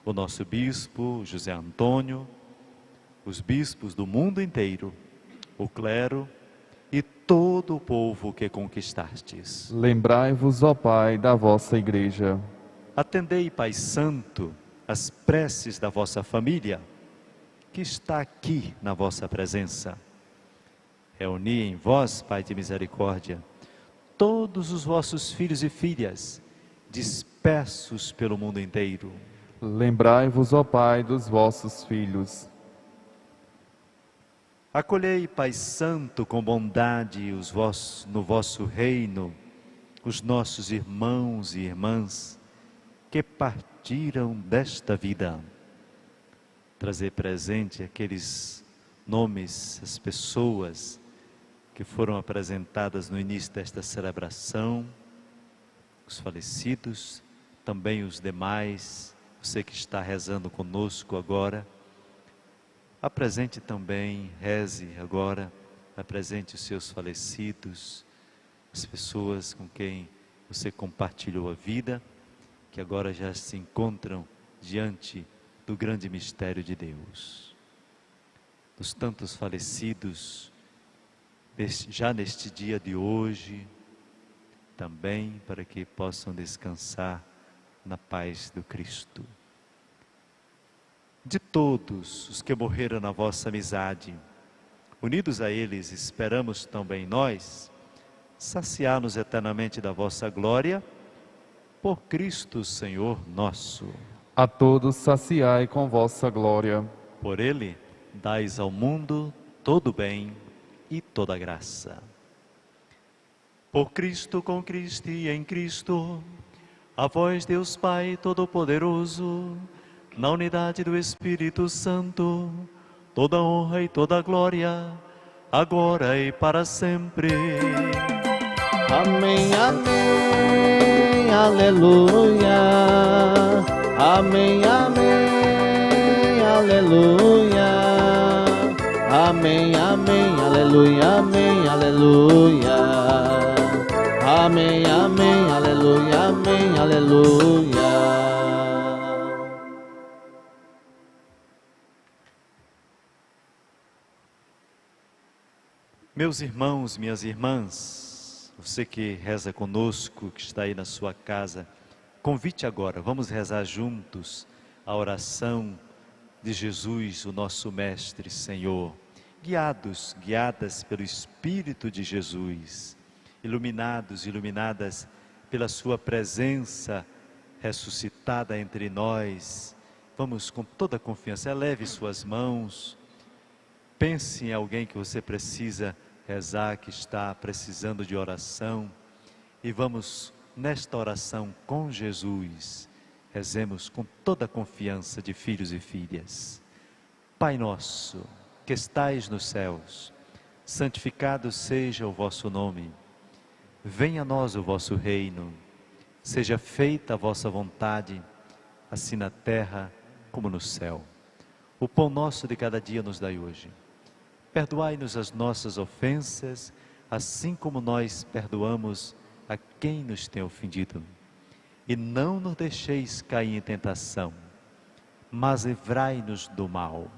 o nosso bispo José Antônio, os bispos do mundo inteiro, o clero e todo o povo que conquistastes. Lembrai-vos, ó Pai, da vossa Igreja. Atendei, Pai Santo, as preces da vossa família, que está aqui na vossa presença. Reuni em vós, Pai de misericórdia, todos os vossos filhos e filhas, dispersos pelo mundo inteiro. Lembrai-vos, ó Pai, dos vossos filhos. Acolhei, Pai Santo, com bondade no vosso reino, os nossos irmãos e irmãs que partiram desta vida. Trazer presente aqueles nomes, as pessoas que foram apresentadas no início desta celebração, os falecidos, também os demais, você que está rezando conosco agora. Apresente também, reze agora, apresente os seus falecidos, as pessoas com quem você compartilhou a vida, que agora já se encontram diante do grande mistério de Deus. Dos tantos falecidos, já neste dia de hoje, também para que possam descansar na paz do Cristo. De todos os que morreram na vossa amizade, unidos a eles, esperamos também nós, saciar-nos eternamente da vossa glória, por Cristo Senhor nosso. A todos saciai com vossa glória. Por Ele, dais ao mundo todo o bem e toda a graça. Por Cristo, com Cristo e em Cristo, a vós Deus Pai Todo-Poderoso, na unidade do Espírito Santo, toda honra e toda glória, agora e para sempre. Amém, amém, aleluia. Amém, amém, aleluia. Amém, amém, aleluia, amém, aleluia. Amém, amém, aleluia, amém, aleluia. Meus irmãos, minhas irmãs, você que reza conosco, que está aí na sua casa, convite agora, vamos rezar juntos a oração de Jesus, o nosso Mestre Senhor, guiadas pelo Espírito de Jesus, iluminados, iluminadas pela sua presença ressuscitada entre nós. Vamos com toda confiança, eleve suas mãos, pense em alguém que você precisa rezar, que está precisando de oração, e vamos nesta oração com Jesus, rezemos com toda a confiança de filhos e filhas. Pai nosso, que estais nos céus, santificado seja o vosso nome, venha a nós o vosso reino, seja feita a vossa vontade, assim na terra como no céu. O pão nosso de cada dia nos dai hoje. Perdoai-nos as nossas ofensas, assim como nós perdoamos a quem nos tem ofendido. E não nos deixeis cair em tentação, mas livrai-nos do mal.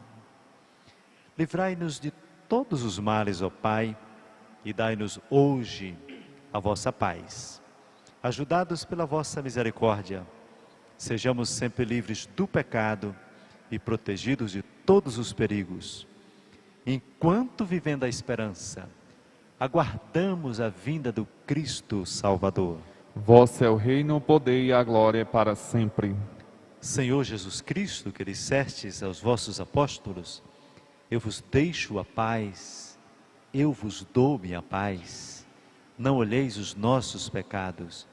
Livrai-nos de todos os males, ó Pai, e dai-nos hoje a vossa paz. Ajudados pela vossa misericórdia, sejamos sempre livres do pecado e protegidos de todos os perigos. Enquanto, vivendo a esperança, aguardamos a vinda do Cristo Salvador. Vosso é o reino, o poder e a glória para sempre. Senhor Jesus Cristo, que dissestes aos vossos apóstolos: eu vos deixo a paz, eu vos dou minha paz. Não olheis os nossos pecados,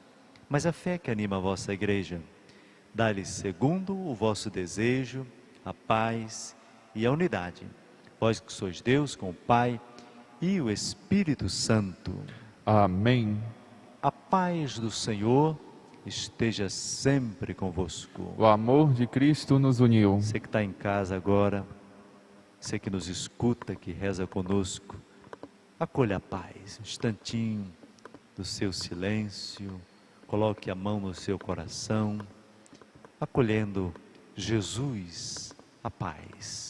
mas a fé que anima a vossa igreja. Dá-lhes segundo o vosso desejo, a paz e a unidade. Vós que sois Deus com o Pai e o Espírito Santo. Amém. A paz do Senhor esteja sempre convosco. O amor de Cristo nos uniu. Você que está em casa agora, você que nos escuta, que reza conosco, acolha a paz, um instantinho do seu silêncio, coloque a mão no seu coração, acolhendo Jesus, a paz,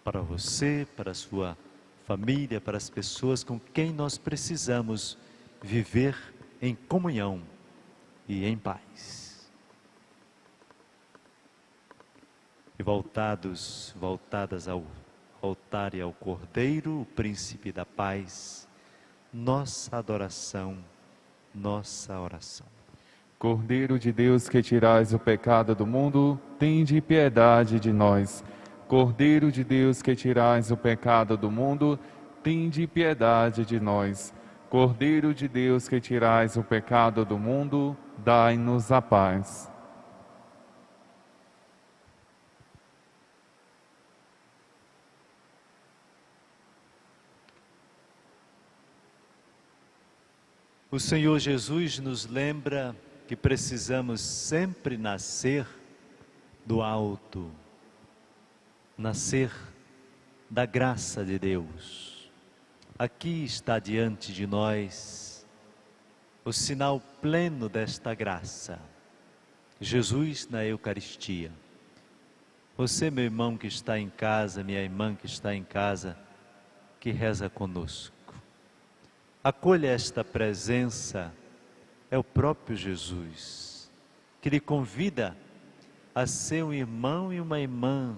para você, para a sua família, para as pessoas com quem nós precisamos viver em comunhão e em paz. E voltadas ao altar e ao Cordeiro, o Príncipe da Paz, nossa adoração, nossa oração. Cordeiro de Deus, que tirais o pecado do mundo, tende piedade de nós. Cordeiro de Deus, que tirais o pecado do mundo, tende piedade de nós. Cordeiro de Deus, que tirais o pecado do mundo, dai-nos a paz. O Senhor Jesus nos lembra que precisamos sempre nascer do alto, nascer da graça de Deus. Aqui está diante de nós o sinal pleno desta graça, Jesus na Eucaristia. Você, meu irmão que está em casa, minha irmã que está em casa, que reza conosco, acolha esta presença, é o próprio Jesus, que lhe convida a ser um irmão e uma irmã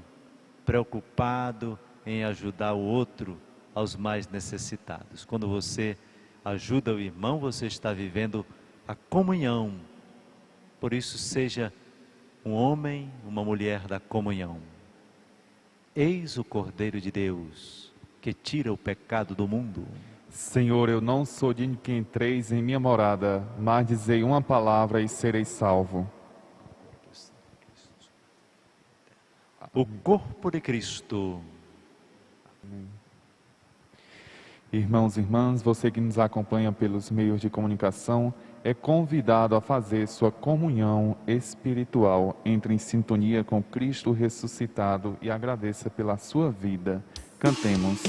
preocupado em ajudar o outro, aos mais necessitados. Quando você ajuda o irmão, você está vivendo a comunhão. Por isso, seja um homem, uma mulher da comunhão. Eis o Cordeiro de Deus, que tira o pecado do mundo. Senhor, eu não sou digno que entreis em minha morada, mas dizei uma palavra e serei salvo. O corpo de Cristo. Irmãos e irmãs, você que nos acompanha pelos meios de comunicação, é convidado a fazer sua comunhão espiritual. Entre em sintonia com Cristo ressuscitado e agradeça pela sua vida. Cantemos.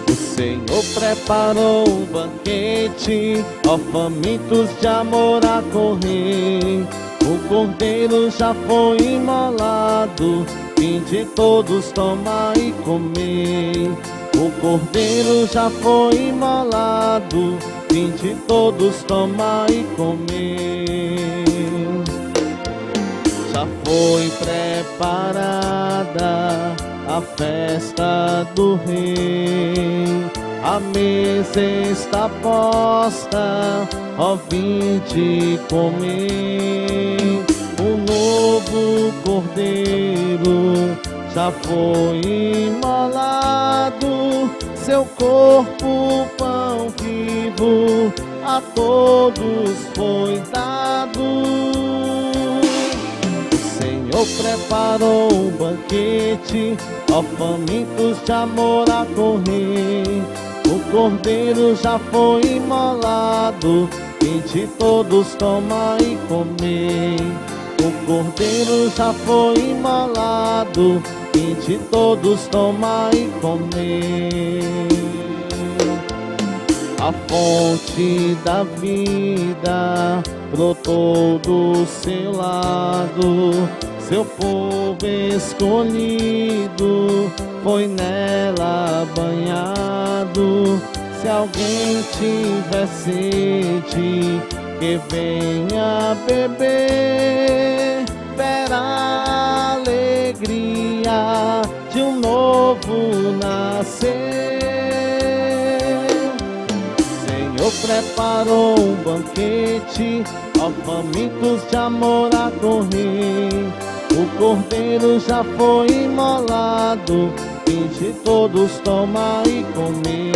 O Senhor preparou um banquete, ó famintos de amor a correr. O cordeiro já foi imolado, vinde todos tomar e comer. O cordeiro já foi imolado, vinde todos tomar e comer. Já foi preparada a festa do rei, a mesa está posta, ó vinde comer. O novo cordeiro já foi imolado, seu corpo, pão vivo, a todos foi dado. O Senhor preparou um banquete, ó famintos de amor a correr. O cordeiro já foi imolado, vinde todos tomar e comer. O cordeiro já foi imolado, vinde todos tomar e comer. A fonte da vida brotou do seu lado, seu povo escolhido foi nela banhado. Se alguém tiver sede, que venha beber, verá a alegria de um novo nascer. Senhor preparou um banquete, ó famintos de amor a correr. O cordeiro já foi imolado, vinde todos tomar e comer.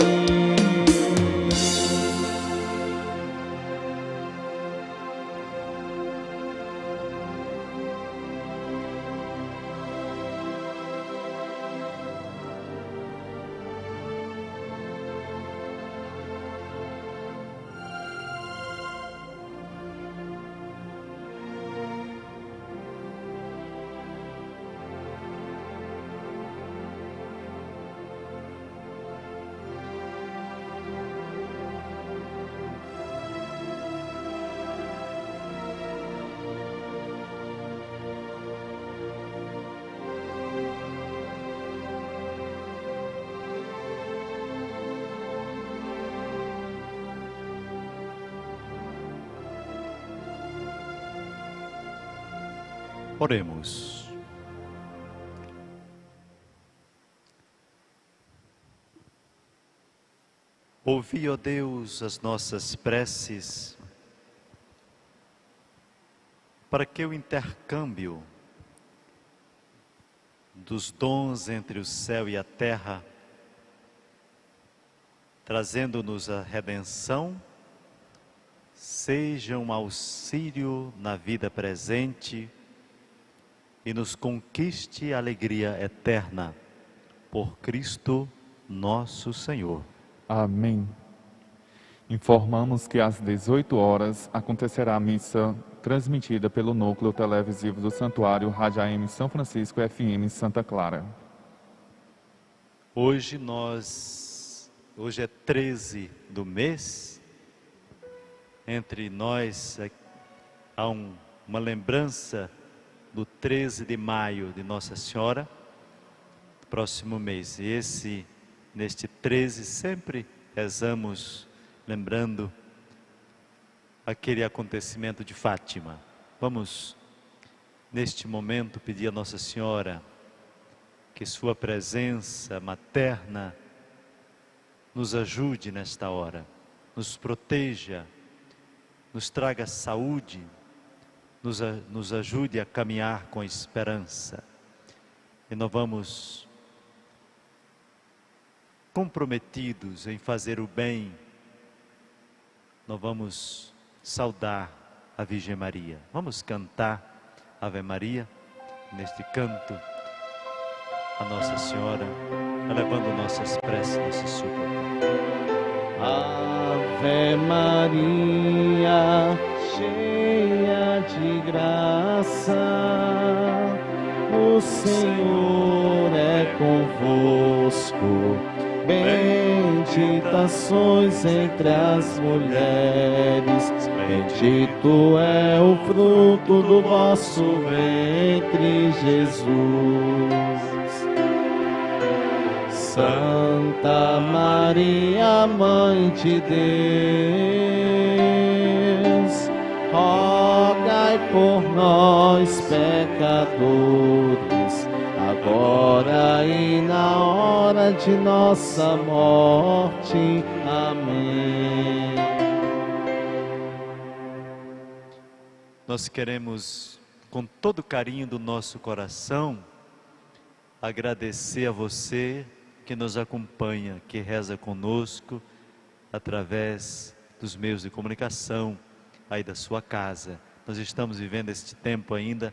Oremos. Ouvi, ó Deus, as nossas preces, para que o intercâmbio dos dons entre o céu e a terra, trazendo-nos a redenção, seja um auxílio na vida presente e nos conquiste a alegria eterna, por Cristo nosso Senhor. Amém. Informamos que às 18 horas acontecerá a missa transmitida pelo núcleo televisivo do Santuário Rádio AM São Francisco FM Santa Clara. Hoje é 13 do mês. Entre nós há uma lembrança do 13 de maio de Nossa Senhora, próximo mês. E neste 13 sempre rezamos lembrando aquele acontecimento de Fátima. Vamos neste momento pedir a Nossa Senhora que sua presença materna nos ajude nesta hora, nos proteja, nos traga saúde, nos ajude a caminhar com esperança. E nós vamos comprometidos em fazer o bem, nós vamos saudar a Virgem Maria. Vamos cantar Ave Maria, neste canto, a Nossa Senhora, elevando nossas preces, nossas súplicas. Ave Maria, cheia de graça, o Senhor é convosco. Bendita bendita sois entre as mulheres, bendito é o fruto do vosso ventre, Jesus. Santa Maria, Mãe de Deus, rogai por nós, pecadores, agora e na hora de nossa morte. Amém. Nós queremos, com todo o carinho do nosso coração, agradecer a você que nos acompanha, que reza conosco através dos meios de comunicação aí da sua casa. Nós estamos vivendo este tempo ainda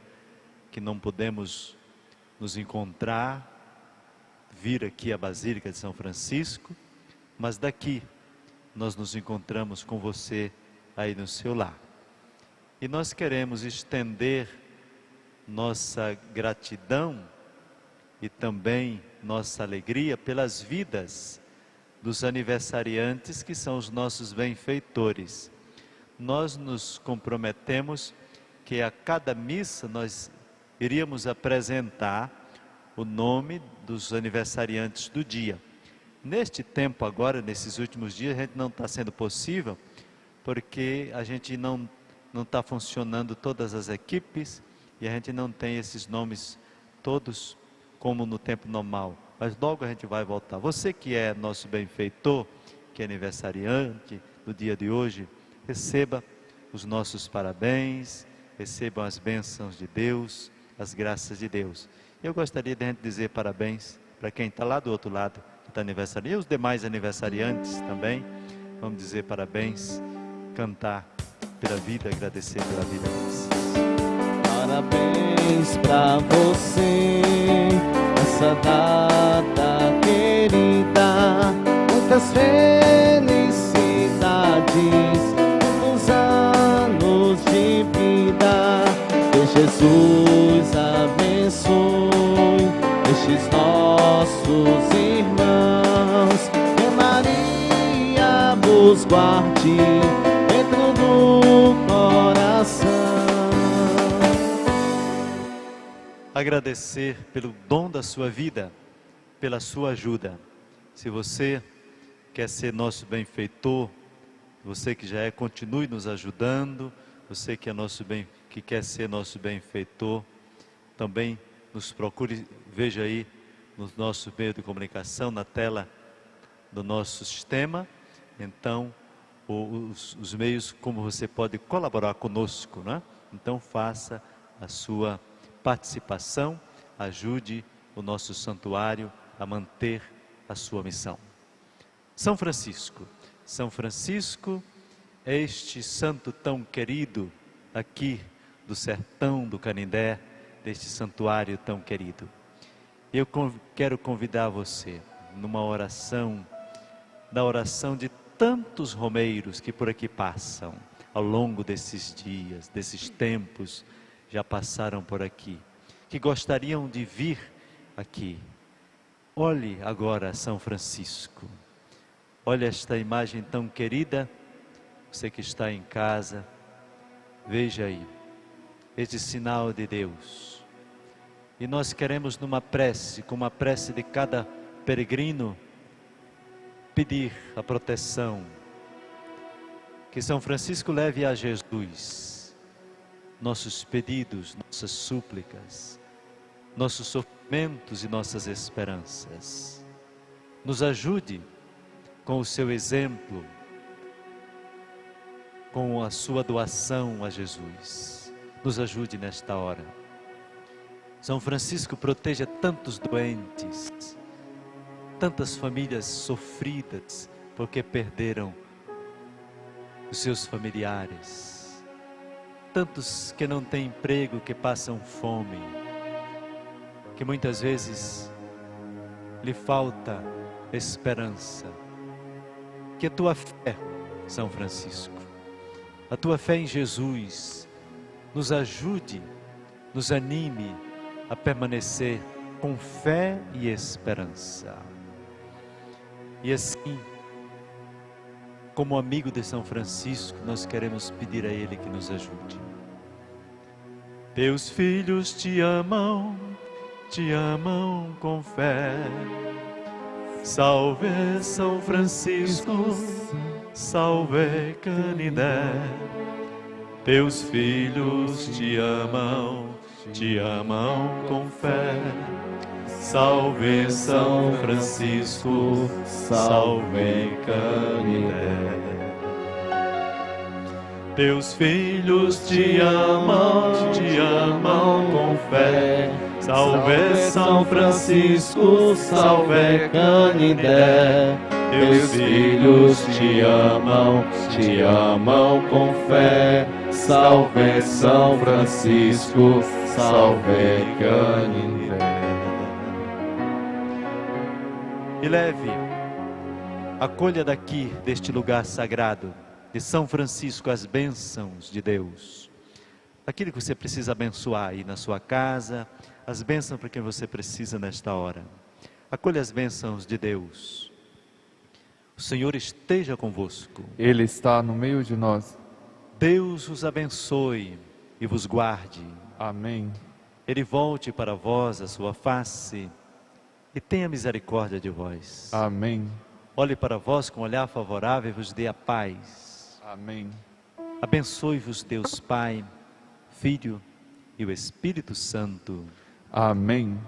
que não podemos nos encontrar, vir aqui à Basílica de São Francisco, mas daqui nós nos encontramos com você aí no seu lar. E nós queremos estender nossa gratidão e também nossa alegria pelas vidas dos aniversariantes, que são os nossos benfeitores. Nós nos comprometemos que a cada missa nós iríamos apresentar o nome dos aniversariantes do dia. Neste tempo agora, nesses últimos dias, a gente não está sendo possível, porque a gente não está funcionando todas as equipes, e a gente não tem esses nomes todos como no tempo normal, mas logo a gente vai voltar. Você que é nosso benfeitor, que é aniversariante do dia de hoje, receba os nossos parabéns, recebam as bênçãos de Deus, as graças de Deus. Eu gostaria de a gente dizer parabéns para quem está lá do outro lado, que está aniversariando, e os demais aniversariantes também. Vamos dizer parabéns, cantar pela vida, agradecer pela vida deles. Parabéns pra você, essa data querida, muitas felicidades, muitos anos de vida, que Jesus abençoe estes nossos irmãos, que Maria vos guarde dentro do coração. Agradecer pelo dom da sua vida, pela sua ajuda. Se você quer ser nosso benfeitor, você que já é, continue nos ajudando. Você que é que quer ser nosso benfeitor, também nos procure, veja aí no nosso meio de comunicação, na tela do nosso sistema. Então, os meios como você pode colaborar conosco, né? Então faça a sua participação, ajude o nosso santuário a manter a sua missão. São Francisco. São Francisco é este santo tão querido aqui do sertão do Canindé, deste santuário tão querido. Eu quero convidar você numa oração, da oração de tantos romeiros que por aqui passam ao longo desses dias, desses tempos, já passaram por aqui, que gostariam de vir aqui. Olhe agora São Francisco, olhe esta imagem tão querida. Você que está em casa, veja aí, este sinal de Deus. E nós queremos numa prece, como a prece de cada peregrino, pedir a proteção, que São Francisco leve a Jesus nossos pedidos, nossas súplicas, nossos sofrimentos e nossas esperanças. Nos ajude com o seu exemplo, com a sua doação a Jesus. Nos ajude nesta hora. São Francisco, proteja tantos doentes, tantas famílias sofridas, porque perderam os seus familiares. Tantos que não têm emprego, que passam fome, que muitas vezes lhe falta esperança. Que a tua fé, São Francisco, a tua fé em Jesus, nos ajude, nos anime a permanecer com fé e esperança. E assim, como amigo de São Francisco, nós queremos pedir a Ele que nos ajude. Teus filhos te amam com fé. Salve São Francisco, salve Canindé. Teus filhos te amam com fé. Salve São Francisco, salve Canindé. Teus filhos te amam com fé. Salve São Francisco, salve Canindé. Teus filhos te amam com fé. Salve São Francisco, salve Canindé. E leve, acolha daqui, deste lugar sagrado, de São Francisco, as bênçãos de Deus. Aquilo que você precisa abençoar aí na sua casa, as bênçãos para quem você precisa nesta hora. Acolha as bênçãos de Deus. O Senhor esteja convosco. Ele está no meio de nós. Deus os abençoe e vos guarde. Amém. Ele volte para vós a sua face e tenha misericórdia de vós. Amém. Olhe para vós com olhar favorável e vos dê a paz. Amém. Abençoe-vos Deus Pai, Filho e o Espírito Santo. Amém.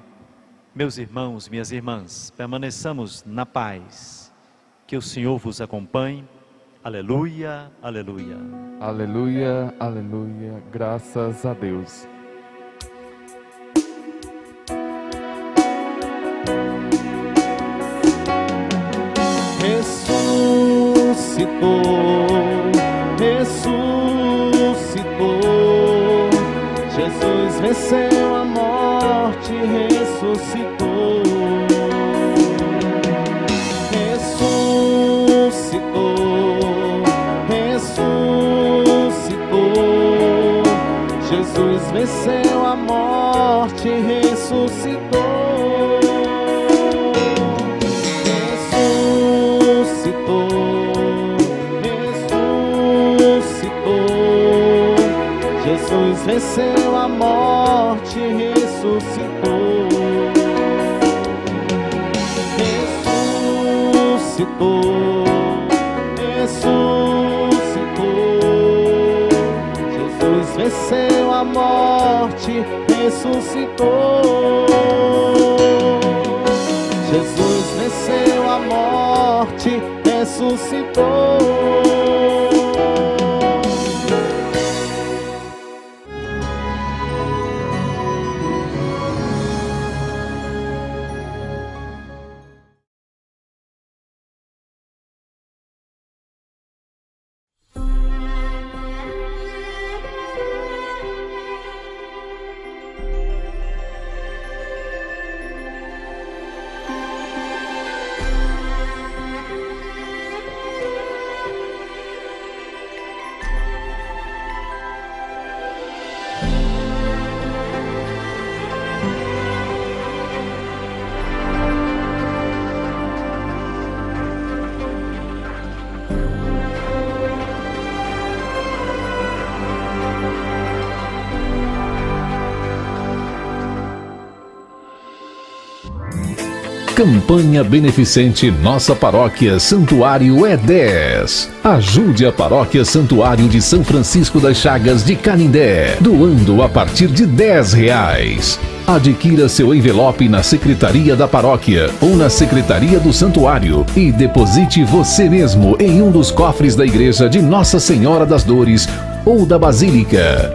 Meus irmãos, minhas irmãs, permaneçamos na paz. Que o Senhor vos acompanhe. Aleluia, aleluia. Aleluia, aleluia. Graças a Deus. Ressuscitou, Jesus venceu a morte, ressuscitou. Ressuscitou, Jesus venceu a morte, ressuscitou. Jesus venceu a morte, ressuscitou. Ressuscitou. Jesus venceu a morte, ressuscitou. Jesus venceu a morte, ressuscitou. Campanha Beneficente Nossa Paróquia Santuário é 10. Ajude a Paróquia Santuário de São Francisco das Chagas de Canindé, doando a partir de R$10. Adquira seu envelope na Secretaria da Paróquia ou na Secretaria do Santuário e deposite você mesmo em um dos cofres da Igreja de Nossa Senhora das Dores ou da Basílica.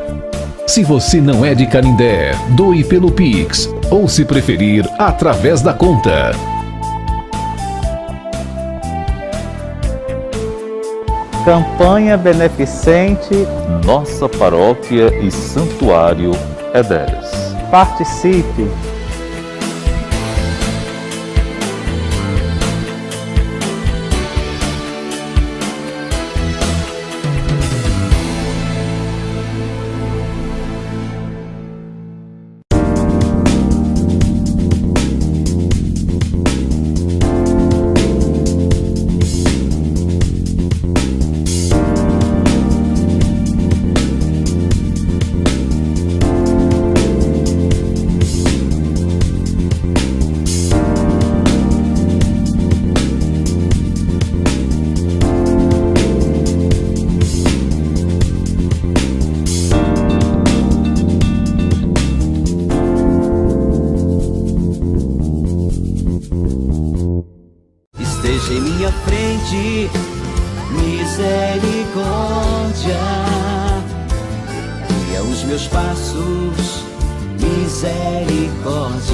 Se você não é de Canindé, doe pelo Pix, ou se preferir, através da conta. Campanha Beneficente Nossa Paróquia e Santuário é 10. Participe! frente, misericórdia. Guia os meus passos, misericórdia.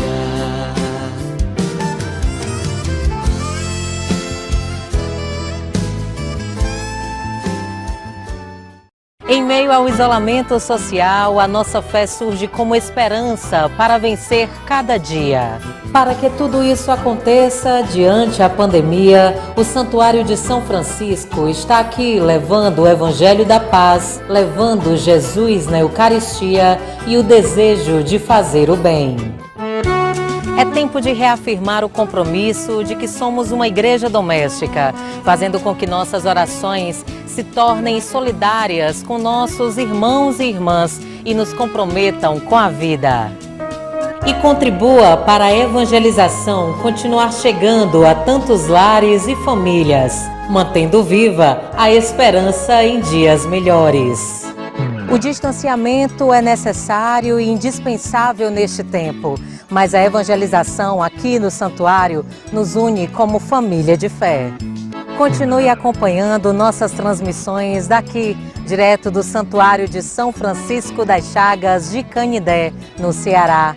Em meio ao isolamento social, a nossa fé surge como esperança para vencer cada dia. Para que tudo isso aconteça diante a pandemia, o Santuário de São Francisco está aqui levando o Evangelho da Paz, levando Jesus na Eucaristia e o desejo de fazer o bem. É tempo de reafirmar o compromisso de que somos uma igreja doméstica, fazendo com que nossas orações se tornem solidárias com nossos irmãos e irmãs e nos comprometam com a vida. E contribua para a evangelização continuar chegando a tantos lares e famílias, mantendo viva a esperança em dias melhores. O distanciamento é necessário e indispensável neste tempo, mas a evangelização aqui no santuário nos une como família de fé. Continue acompanhando nossas transmissões daqui, direto do Santuário de São Francisco das Chagas de Canindé, no Ceará.